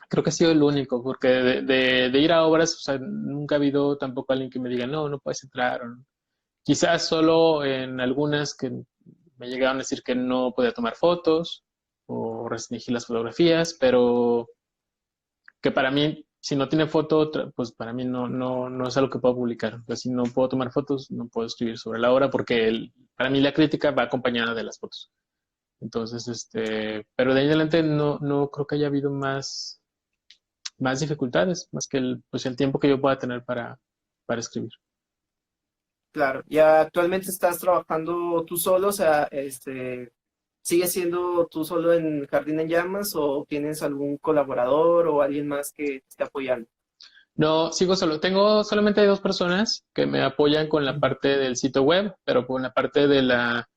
Creo que ha sido el único, porque de ir a obras, o sea, nunca ha habido tampoco alguien que me diga, no, no puedes entrar. O no. Quizás solo en algunas que me llegaron a decir que no podía tomar fotos o restringir las fotografías, pero que para mí, si no tiene foto, pues para mí no es algo que puedo publicar. O sea, si no puedo tomar fotos, no puedo escribir sobre la obra, porque para mí la crítica va acompañada de las fotos. Entonces, pero de ahí en adelante no creo que haya habido más dificultades, más que pues el tiempo que yo pueda tener para escribir. Claro, ¿y actualmente estás trabajando tú solo? O sea, ¿sigues siendo tú solo en Jardín en Llamas o tienes algún colaborador o alguien más que te esté apoyando? No, sigo solo. Tengo solamente dos personas que me apoyan con la Ujú. parte del sitio web, pero con la parte de la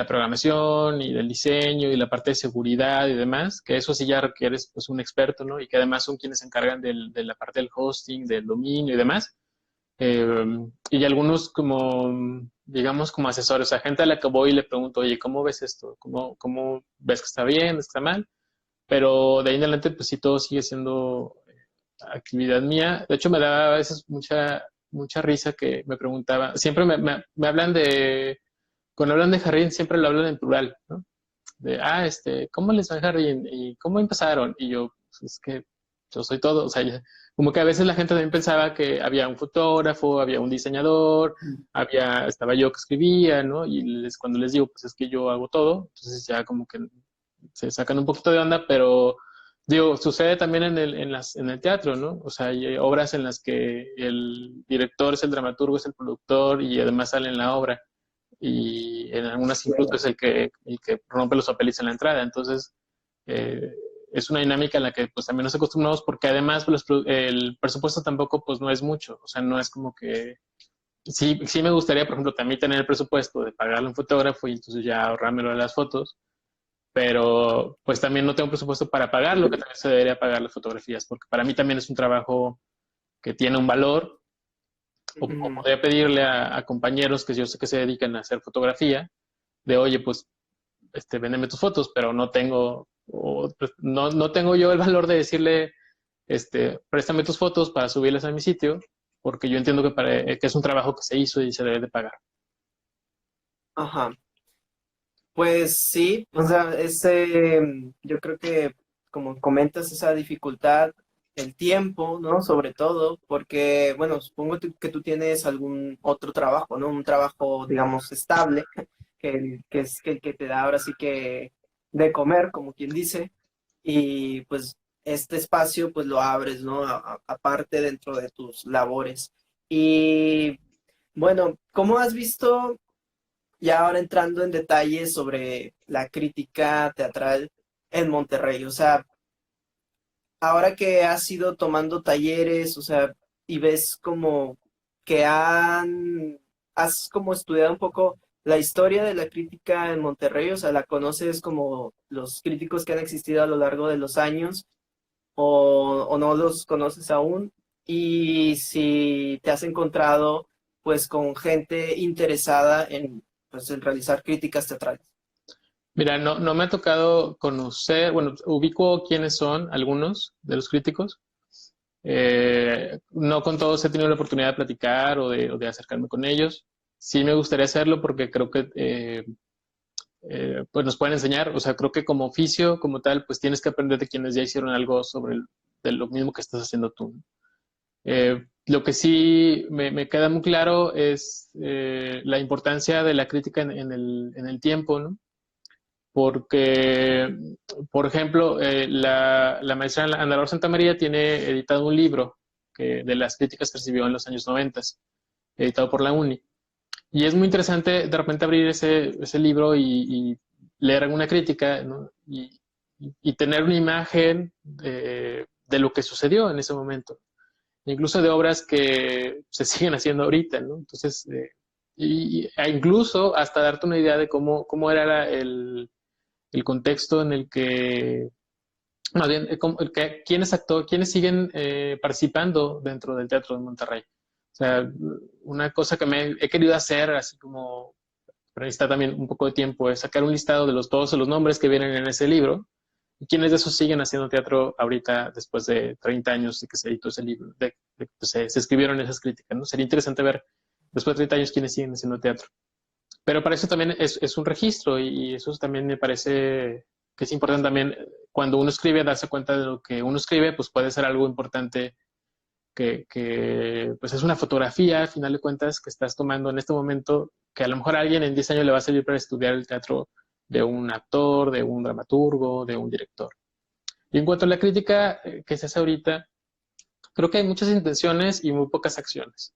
programación y del diseño y la parte de seguridad y demás, que eso sí ya requieres pues un experto, ¿no? Y que además son quienes se encargan de la parte del hosting, del dominio y demás. Eh, y algunos como, digamos, como asesores, o sea, gente a la que voy y le pregunto, oye, ¿cómo ves esto? ¿Cómo ves que está bien, está mal? Pero de ahí en adelante, pues sí, todo sigue siendo actividad mía. De hecho, me daba a veces mucha risa que me preguntaba, siempre me hablan cuando hablan de jardín, siempre lo hablan en plural, ¿no? ¿Cómo les va el jardín? ¿Y cómo empezaron? Y yo, pues es que yo soy todo, o sea, como que a veces la gente también pensaba que había un fotógrafo, había un diseñador, estaba yo que escribía, ¿no? Y cuando les digo, pues es que yo hago todo, entonces ya como que se sacan un poquito de onda, pero digo, sucede también en el teatro, ¿no? O sea, hay obras en las que el director es el dramaturgo, es el productor y además sale en la obra. Y en algunas incluso es el que rompe los papeles en la entrada. Entonces, eh, es una dinámica en la que pues también nos acostumbramos porque además pues, el presupuesto tampoco pues no es mucho. O sea, no es como que sí me gustaría, por ejemplo, también tener el presupuesto de pagarle a un fotógrafo y entonces ya ahorrármelo de las fotos, pero pues también no tengo presupuesto para pagar lo que también se debería pagar las fotografías, porque para mí también es un trabajo que tiene un valor, o Ujú. podría pedirle a compañeros que yo sé que se dedican a hacer fotografía, de oye, pues, véndeme tus fotos, pero no tengo, pues, no tengo yo el valor de decirle, préstame tus fotos para subirlas a mi sitio, porque yo entiendo que es un trabajo que se hizo y se debe de pagar. Ajá. Pues sí, o sea, yo creo que como comentas esa dificultad, el tiempo, ¿no? Sobre todo, porque, bueno, supongo que tú tienes algún otro trabajo, ¿no? Un trabajo, digamos, estable, que es el que te da ahora sí que de comer, como quien dice, y pues este espacio pues lo abres, ¿no? Aparte dentro de tus labores. Y bueno, ¿cómo has visto? Y ahora entrando en detalles sobre la crítica teatral en Monterrey, o sea, ahora que has ido tomando talleres, o sea, y ves como que has como estudiado un poco la historia de la crítica en Monterrey, o sea, la conoces como los críticos que han existido a lo largo de los años, o no los conoces aún, y si te has encontrado pues con gente interesada en, pues, en realizar críticas teatrales. Mira, no me ha tocado conocer, bueno, ubico quiénes son algunos de los críticos, No con todos he tenido la oportunidad de platicar o de acercarme con ellos. Sí me gustaría hacerlo porque creo que pues nos pueden enseñar. O sea, creo que como oficio, como tal, pues tienes que aprender de quienes ya hicieron algo sobre de lo mismo que estás haciendo tú. Lo que sí me queda muy claro es la importancia de la crítica en el tiempo, ¿no? Porque, por ejemplo, la maestra Ana Laura Santamaría tiene editado un libro de las críticas que recibió en los años 90, editado por la UNI. Y es muy interesante de repente abrir ese libro y leer alguna crítica, ¿no? Y tener una imagen de lo que sucedió en ese momento, incluso de obras que se siguen haciendo ahorita, ¿no? Entonces, incluso hasta darte una idea de cómo era el contexto en el que, más bien, quiénes siguen participando dentro del Teatro de Monterrey. O sea, una cosa que me he querido hacer, así como, pero necesita también un poco de tiempo, es sacar un listado de todos los nombres que vienen en ese libro y quiénes de esos siguen haciendo teatro ahorita después de 30 años de que se editó ese libro, de que se escribieron esas críticas, ¿no? Sería interesante ver después de 30 años quiénes siguen haciendo teatro. Pero para eso también es un registro y eso también me parece que es importante también cuando uno escribe, darse cuenta de lo que uno escribe, pues puede ser algo importante pues es una fotografía, al final de cuentas, que estás tomando en este momento, que a lo mejor a alguien en 10 años le va a servir para estudiar el teatro de un actor, de un dramaturgo, de un director. Y en cuanto a la crítica que se hace ahorita, creo que hay muchas intenciones y muy pocas acciones.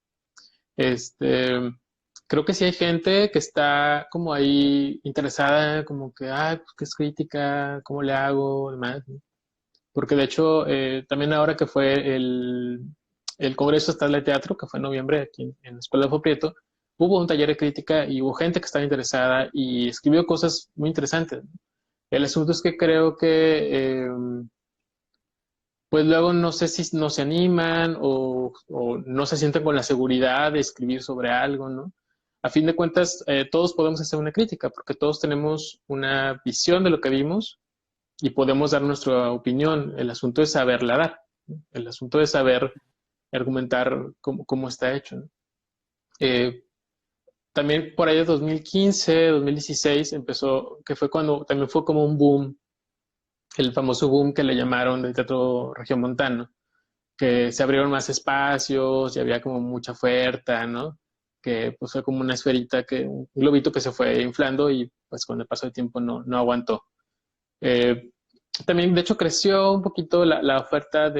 Creo que sí hay gente que está como ahí interesada, como que, pues, ¿qué es crítica? ¿Cómo le hago? Demás. Porque de hecho, también ahora que fue el Congreso Estatal de Teatro, que fue en noviembre aquí en la Escuela de Ojo Prieto, hubo un taller de crítica y hubo gente que estaba interesada y escribió cosas muy interesantes. El asunto es que creo que pues luego no sé si no se animan o no se sienten con la seguridad de escribir sobre algo, ¿no? A fin de cuentas, todos podemos hacer una crítica porque todos tenemos una visión de lo que vimos y podemos dar nuestra opinión. El asunto es saberla dar, ¿no? El asunto es saber argumentar cómo está hecho, ¿no? Eh, También por ahí de 2015, 2016 empezó, que fue cuando también fue como un boom, el famoso boom que le llamaron del teatro regiomontano, que se abrieron más espacios y había como mucha oferta, ¿no? Que pues fue como una esferita, un globito que se fue inflando y pues con el paso del tiempo no aguantó. Eh, También, de hecho, creció un poquito la oferta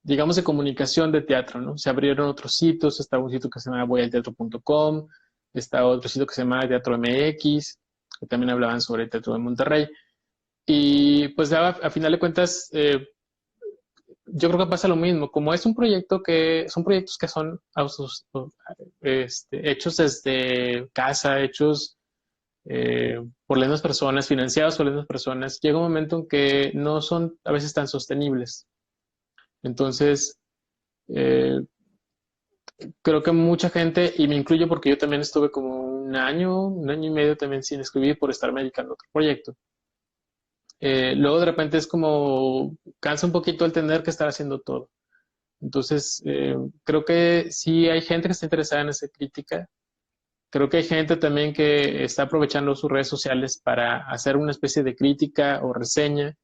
digamos, de comunicación de teatro, ¿no? Se abrieron otros sitios, estaba un sitio que se llama voyalteatro.com, está otro sitio que se llama Teatro MX, que también hablaban sobre el teatro de Monterrey. Y pues a final de cuentas, yo creo que pasa lo mismo. Como es un proyecto son proyectos que son hechos desde casa, hechos por las mismas personas, financiados por las mismas personas, llega un momento en que no son a veces tan sostenibles. Entonces, eh, creo que mucha gente, y me incluyo porque yo también estuve como un año y medio también sin escribir por estarme dedicando a otro proyecto. Luego de repente es como cansa un poquito el tener que estar haciendo todo. Entonces, creo que sí hay gente que está interesada en esa crítica. Creo que hay gente también que está aprovechando sus redes sociales para hacer una especie de crítica o reseña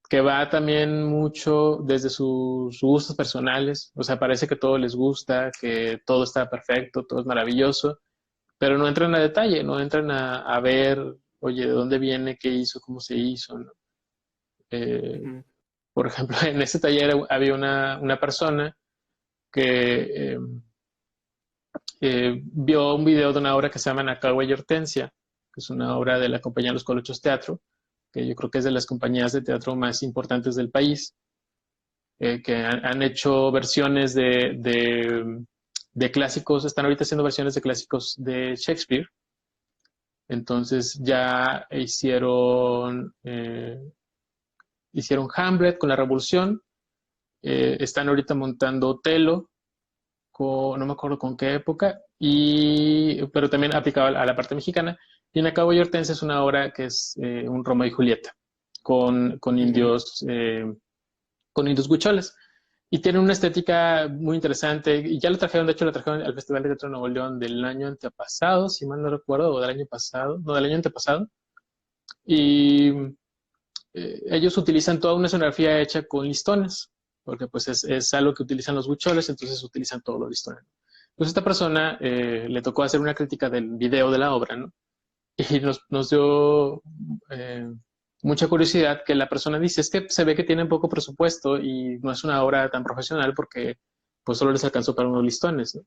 que va también mucho desde sus gustos personales. O sea, parece que todo les gusta, que todo está perfecto, todo es maravilloso, pero no entran a detalle, no entran a ver, oye, de dónde viene, qué hizo, cómo se hizo, ¿no? Eh, Ujú. por ejemplo, en ese taller había una persona que vio un video de una obra que se llama Nacagua y Hortensia, que es una obra de la compañía Los Colochos Teatro, que yo creo que es de las compañías de teatro más importantes del país, que han hecho versiones de clásicos, están ahorita haciendo versiones de clásicos de Shakespeare. Entonces ya hicieron Hamlet con la Revolución, están ahorita montando Otelo, no me acuerdo con qué época, pero también aplicado a la parte mexicana. Y en Acabo y Hortensia es una obra que es un Romeo y Julieta, con Ujú. indios, con indios huicholes. y tiene una estética muy interesante. Y ya lo trajeron, de hecho, lo trajeron al Festival de Teatro de Nuevo León del año antepasado, si mal no recuerdo, o del año pasado, no, del año antepasado. Y ellos utilizan toda una escenografía hecha con listones, porque pues es algo que utilizan los huicholes, entonces utilizan todos los listones. Pues esta persona le tocó hacer una crítica del video de la obra, ¿no? Y nos dio mucha curiosidad que la persona dice, es que se ve que tienen poco presupuesto y no es una obra tan profesional porque pues solo les alcanzó para unos listones, ¿no?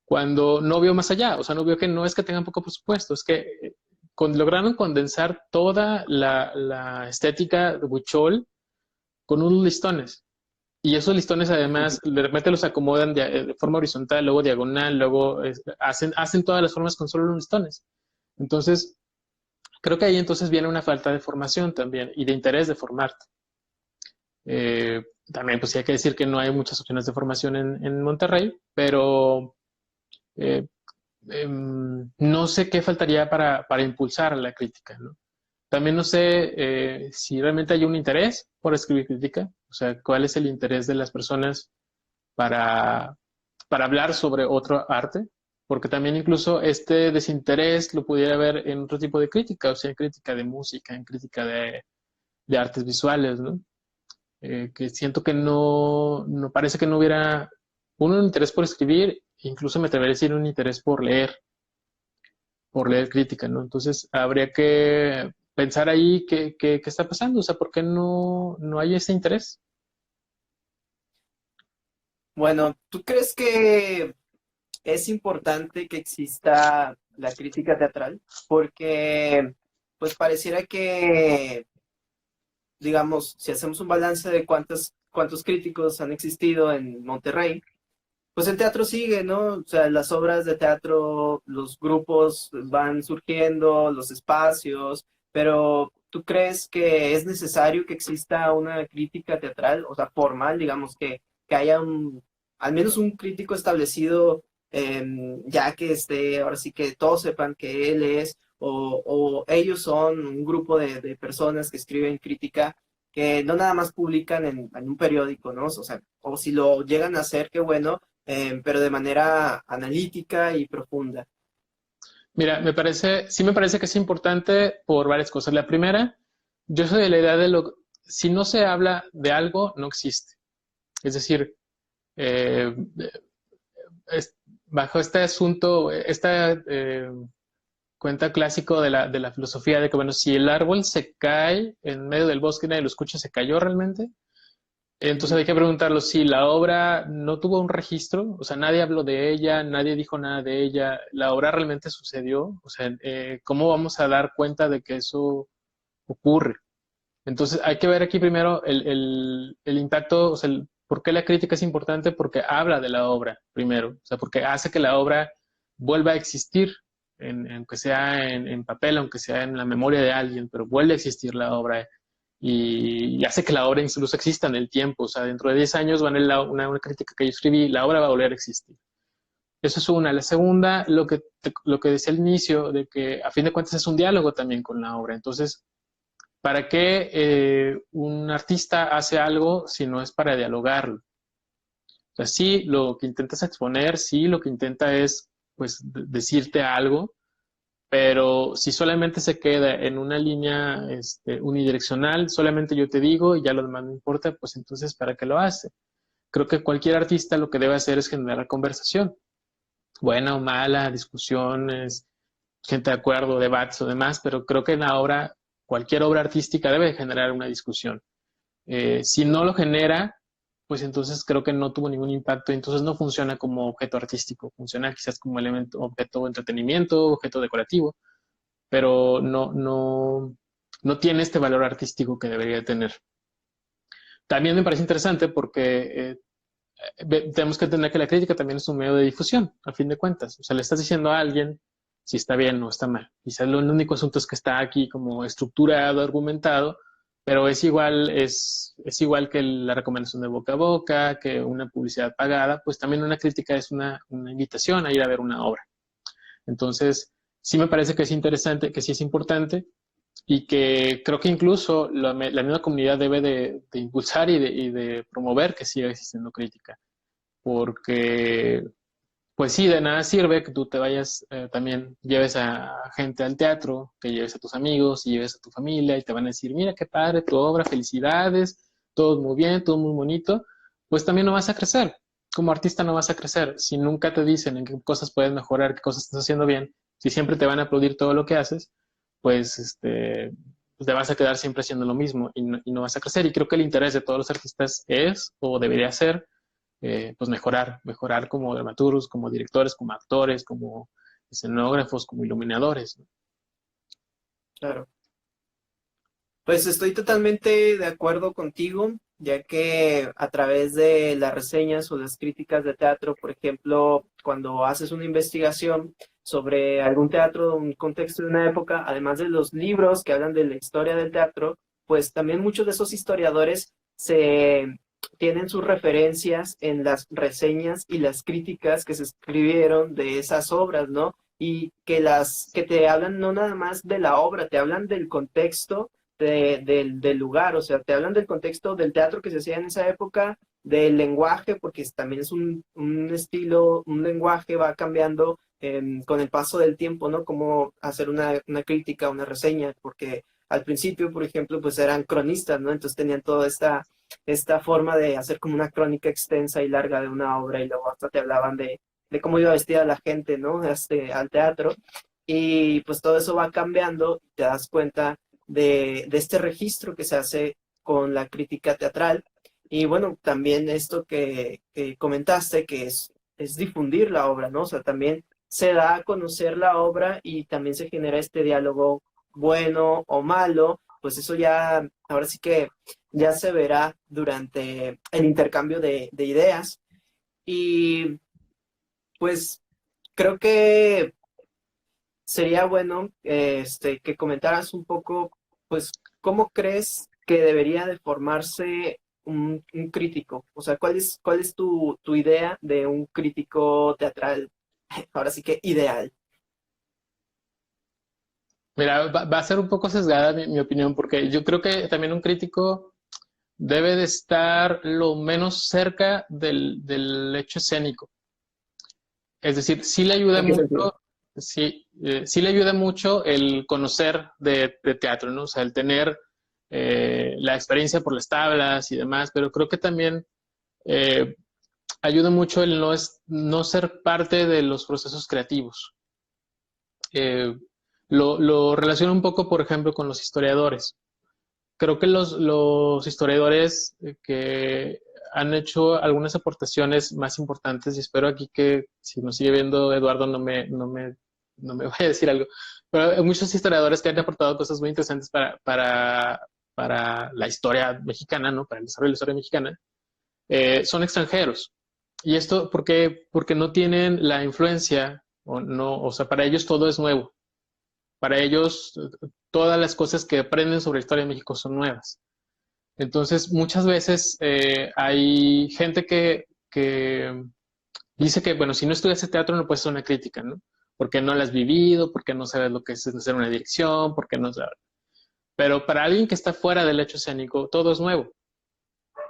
Cuando no vio más allá, o sea, no vio que no es que tengan poco presupuesto, es que lograron condensar toda la estética de Huichol con unos listones. Y esos listones además de repente los acomodan de forma horizontal, luego diagonal, luego hacen todas las formas con solo los listones. Entonces, creo que ahí entonces viene una falta de formación también y de interés de formarte. También pues sí hay que decir que no hay muchas opciones de formación en Monterrey, pero no sé qué faltaría para impulsar la crítica, ¿no? También no sé si realmente hay un interés por escribir crítica, o sea, cuál es el interés de las personas para, para hablar sobre otro arte, porque también incluso este desinterés lo pudiera haber en otro tipo de crítica, o sea, en crítica de música, en crítica de artes visuales, ¿no? Que siento que no parece que no hubiera un interés por escribir, incluso me atrevería a decir un interés por leer crítica, ¿no? Entonces habría que pensar ahí qué está pasando, o sea, ¿por qué no hay ese interés? Bueno, ¿tú crees que es importante que exista la crítica teatral? Porque, pues pareciera que, digamos, si hacemos un balance de cuántos críticos han existido en Monterrey, pues el teatro sigue, ¿no? O sea, las obras de teatro, los grupos van surgiendo, los espacios, pero ¿tú crees que es necesario que exista una crítica teatral, o sea, formal, digamos, que haya al menos un crítico establecido, ya que esté, ahora sí que todos sepan que él es, o ellos son un grupo de personas que escriben crítica, que no nada más publican en un periódico, ¿no? O sea, o si lo llegan a hacer, qué bueno, pero de manera analítica y profunda. Mira, sí me parece que es importante por varias cosas. La primera, yo soy de la idea si no se habla de algo, no existe. Es decir, eh, bajo este asunto, esta cuenta clásico de la filosofía de que, bueno, si el árbol se cae en medio del bosque y nadie lo escucha, ¿se cayó realmente? Entonces Ujú. hay que preguntarlo si la obra no tuvo un registro, o sea, nadie habló de ella, nadie dijo nada de ella, la obra realmente sucedió, o sea, ¿cómo vamos a dar cuenta de que eso ocurre? Entonces hay que ver aquí primero el impacto, o sea, por qué la crítica es importante, porque habla de la obra primero, o sea, porque hace que la obra vuelva a existir, aunque sea en papel, aunque sea en la memoria de alguien, pero vuelve a existir la obra y hace que la obra incluso exista en el tiempo. O sea, dentro de 10 años van a leer una crítica que yo escribí, la obra va a volver a existir. Eso es una. La segunda, lo que decía al inicio, de que a fin de cuentas es un diálogo también con la obra. Entonces, ¿para qué un artista hace algo si no es para dialogarlo? O sea, sí, lo que intenta es exponer, sí, lo que intenta es, pues, decirte algo, pero si solamente se queda en una línea unidireccional, solamente yo te digo y ya lo demás no importa, pues entonces, ¿para qué lo hace? Creo que cualquier artista lo que debe hacer es generar conversación, buena o mala, discusiones, gente de acuerdo, debates o demás, pero creo que en la obra, cualquier obra artística debe generar una discusión. Si no lo genera, pues entonces creo que no tuvo ningún impacto, entonces no funciona como objeto artístico, funciona quizás como elemento, objeto de entretenimiento, objeto decorativo, pero no tiene este valor artístico que debería tener. También me parece interesante porque tenemos que entender que la crítica también es un medio de difusión, a fin de cuentas. O sea, le estás diciendo a alguien si está bien o está mal. Quizás el único asunto es que está aquí como estructurado, argumentado, pero es igual que la recomendación de boca a boca, que una publicidad pagada, pues también una crítica es una invitación a ir a ver una obra. Entonces, sí me parece que es interesante, que sí es importante, y que creo que incluso la misma comunidad debe de impulsar y de promover que siga existiendo crítica, porque pues sí, de nada sirve que tú te vayas, también lleves a gente al teatro, que lleves a tus amigos y lleves a tu familia y te van a decir, mira qué padre tu obra, felicidades, todo muy bien, todo muy bonito, pues también no vas a crecer. Como artista no vas a crecer. Si nunca te dicen en qué cosas puedes mejorar, qué cosas estás haciendo bien, si siempre te van a aplaudir todo lo que haces, pues, pues te vas a quedar siempre haciendo lo mismo y no vas a crecer. Y creo que el interés de todos los artistas es, o debería ser, pues mejorar como dramaturgos, como directores, como actores, como escenógrafos, como iluminadores, ¿no? Claro. Pues estoy totalmente de acuerdo contigo, ya que a través de las reseñas o las críticas de teatro, por ejemplo, cuando haces una investigación sobre algún teatro, un contexto de una época, además de los libros que hablan de la historia del teatro, pues también muchos de esos historiadores se tienen sus referencias en las reseñas y las críticas que se escribieron de esas obras, ¿no? Y que las que te hablan no nada más de la obra, te hablan del contexto del lugar, o sea, te hablan del contexto del teatro que se hacía en esa época, del lenguaje, porque también es un estilo, un lenguaje va cambiando con el paso del tiempo, ¿no? Como hacer una crítica, una reseña, porque al principio, por ejemplo, pues eran cronistas, ¿no? Entonces tenían toda esta forma de hacer como una crónica extensa y larga de una obra y luego hasta te hablaban de cómo iba vestida la gente, ¿no? Al teatro. Y pues todo eso va cambiando y te das cuenta de este registro que se hace con la crítica teatral. Y bueno, también esto que comentaste, que es difundir la obra, ¿no? O sea, también se da a conocer la obra y también se genera este diálogo bueno o malo, pues eso ya, ahora sí que ya se verá durante el intercambio de ideas. Y pues creo que sería bueno que comentaras un poco, pues, ¿cómo crees que debería de formarse un crítico? O sea, cuál es tu idea de un crítico teatral? Ahora sí que ideal. Mira, va a ser un poco sesgada mi opinión, porque yo creo que también un crítico debe de estar lo menos cerca del hecho escénico. Es decir, sí le ayuda ¿En qué sentido? mucho, sí, sí le ayuda mucho el conocer de teatro, ¿no? O sea, el tener la experiencia por las tablas y demás, pero creo que también eh, ayuda mucho el no ser parte de los procesos creativos. Eh, lo relaciono un poco, por ejemplo, con los historiadores. Creo que los historiadores que han hecho algunas aportaciones más importantes, y espero aquí que si nos sigue viendo Eduardo no me vaya a decir algo, pero hay muchos historiadores que han aportado cosas muy interesantes para la historia mexicana, ¿no? Para el desarrollo de la historia mexicana, son extranjeros. Y esto porque no tienen la influencia, o no, o sea, para ellos todo es nuevo. Para ellos, todas las cosas que aprenden sobre la historia de México son nuevas. Entonces, muchas veces hay gente que dice que, bueno, si no estudias teatro no puedes hacer una crítica, ¿no? Porque no la has vivido, porque no sabes lo que es hacer una dirección, porque no sabes. Pero para alguien que está fuera del hecho escénico, todo es nuevo.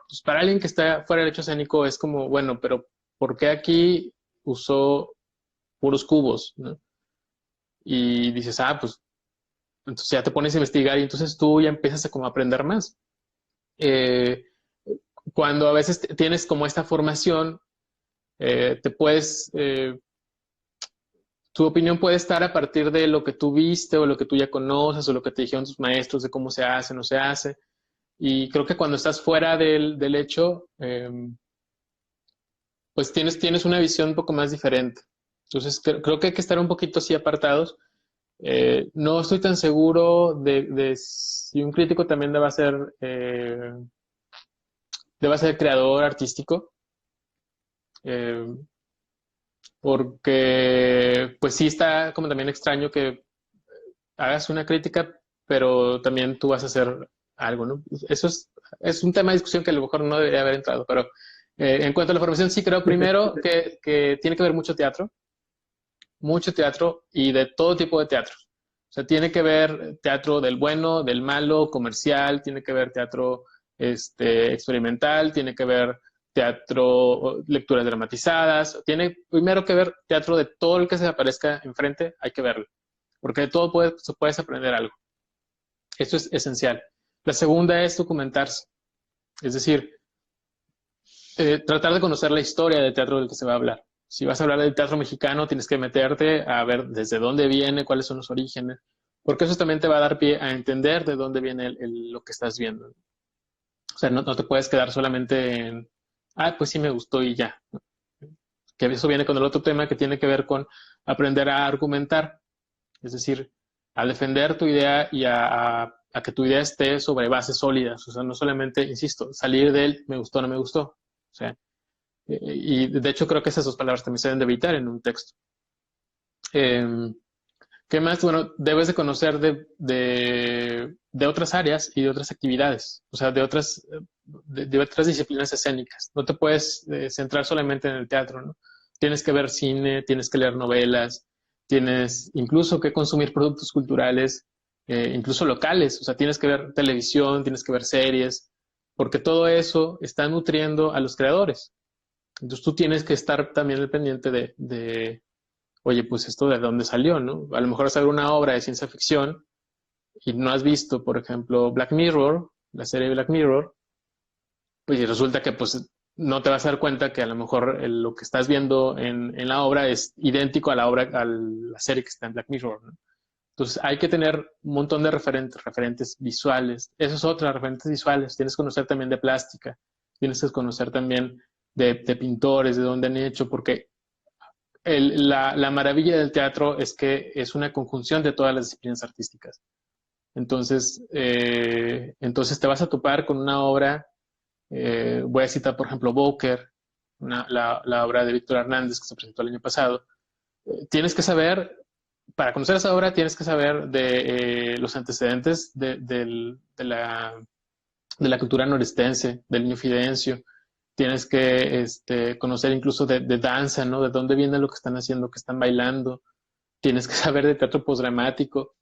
Pues para alguien que está fuera del hecho escénico es como, bueno, pero ¿por qué aquí usó puros cubos, ¿no? Y dices, ah, pues entonces ya te pones a investigar y entonces tú ya empiezas a como aprender más. Eh, Cuando a veces tienes como esta formación, te puedes, tu opinión puede estar a partir de lo que tú viste o lo que tú ya conoces o lo que te dijeron tus maestros de cómo se hace, no se hace. Y creo que cuando estás fuera del hecho, pues tienes una visión un poco más diferente. Entonces creo que hay que estar un poquito así apartados. No estoy tan seguro de si un crítico también debe ser creador artístico, eh, porque pues sí está como también extraño que hagas una crítica, pero también tú vas a hacer algo, ¿no? Eso es un tema de discusión que a lo mejor no debería haber entrado, pero en cuanto a la formación, sí creo primero que tiene que haber mucho teatro y de todo tipo de teatro. O sea, tiene que ver teatro del bueno, del malo, comercial, tiene que ver teatro experimental, tiene que ver teatro, lecturas dramatizadas, tiene primero que ver teatro de todo el que se aparezca enfrente, hay que verlo, porque de todo puedes aprender algo. Esto es esencial. La segunda es documentarse, es decir, tratar de conocer la historia del teatro del que se va a hablar. Si vas a hablar del teatro mexicano, tienes que meterte a ver desde dónde viene, cuáles son los orígenes, porque eso también te va a dar pie a entender de dónde viene lo que estás viendo. O sea, no te puedes quedar solamente en, pues sí me gustó y ya. Que eso viene con el otro tema que tiene que ver con aprender a argumentar, es decir, a defender tu idea y a que tu idea esté sobre bases sólidas. O sea, no solamente, insisto, salir del me gustó o no me gustó. O sea, y de hecho creo que esas dos palabras también se deben de evitar en un texto. ¿Qué más? Bueno, debes de conocer de otras áreas y de otras actividades, o sea, de otras disciplinas escénicas. No te puedes centrar solamente en el teatro, ¿no? Tienes que ver cine, tienes que leer novelas, tienes incluso que consumir productos culturales, incluso locales, o sea, tienes que ver televisión, tienes que ver series, porque todo eso está nutriendo a los creadores. Entonces tú tienes que estar también al pendiente oye, pues esto de dónde salió, ¿no? A lo mejor es una obra de ciencia ficción y no has visto, por ejemplo, Black Mirror, la serie Black Mirror, pues y resulta que pues no te vas a dar cuenta que a lo mejor lo que estás viendo en la obra es idéntico a la serie que está en Black Mirror, ¿no? Entonces hay que tener un montón de referentes visuales. Eso es otra, referentes visuales. Tienes que conocer también de plástica, tienes que conocer también de pintores, de dónde han hecho, porque la maravilla del teatro es que es una conjunción de todas las disciplinas artísticas. Entonces te vas a topar con una obra, voy a citar por ejemplo Booker, la obra de Víctor Hernández que se presentó el año pasado. Tienes que saber, para conocer esa obra, tienes que saber de los antecedentes de la cultura norestense, del Niño Fidencio. Tienes que conocer incluso de danza, ¿no? De dónde viene lo que están haciendo, que están bailando. Tienes que saber de teatro postdramático.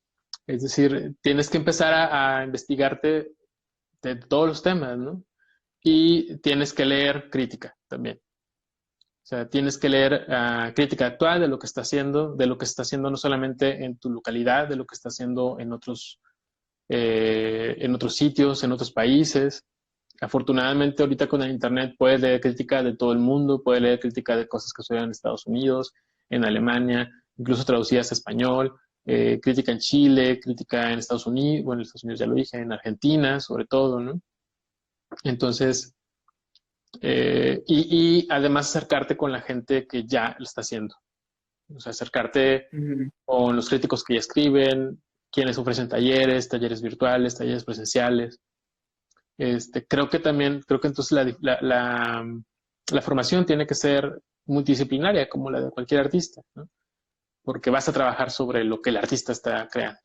Es decir, tienes que empezar a investigarte de todos los temas, ¿no? Y tienes que leer crítica también. O sea, tienes que leer crítica actual de lo que está haciendo, de lo que está haciendo no solamente en tu localidad, de lo que está haciendo en otros sitios, en otros países. Afortunadamente ahorita con el internet puedes leer crítica de todo el mundo, puedes leer crítica de cosas que suceden en Estados Unidos, en Alemania, incluso traducidas a español, crítica en Chile, crítica en Estados Unidos, bueno, en Estados Unidos ya lo dije, en Argentina sobre todo, ¿no? Entonces, y además acercarte con la gente que ya lo está haciendo. O sea, acercarte con los críticos que ya escriben, quienes ofrecen talleres virtuales, talleres presenciales. Creo que entonces la formación tiene que ser multidisciplinaria, como la de cualquier artista, ¿no? Porque vas a trabajar sobre lo que el artista está creando.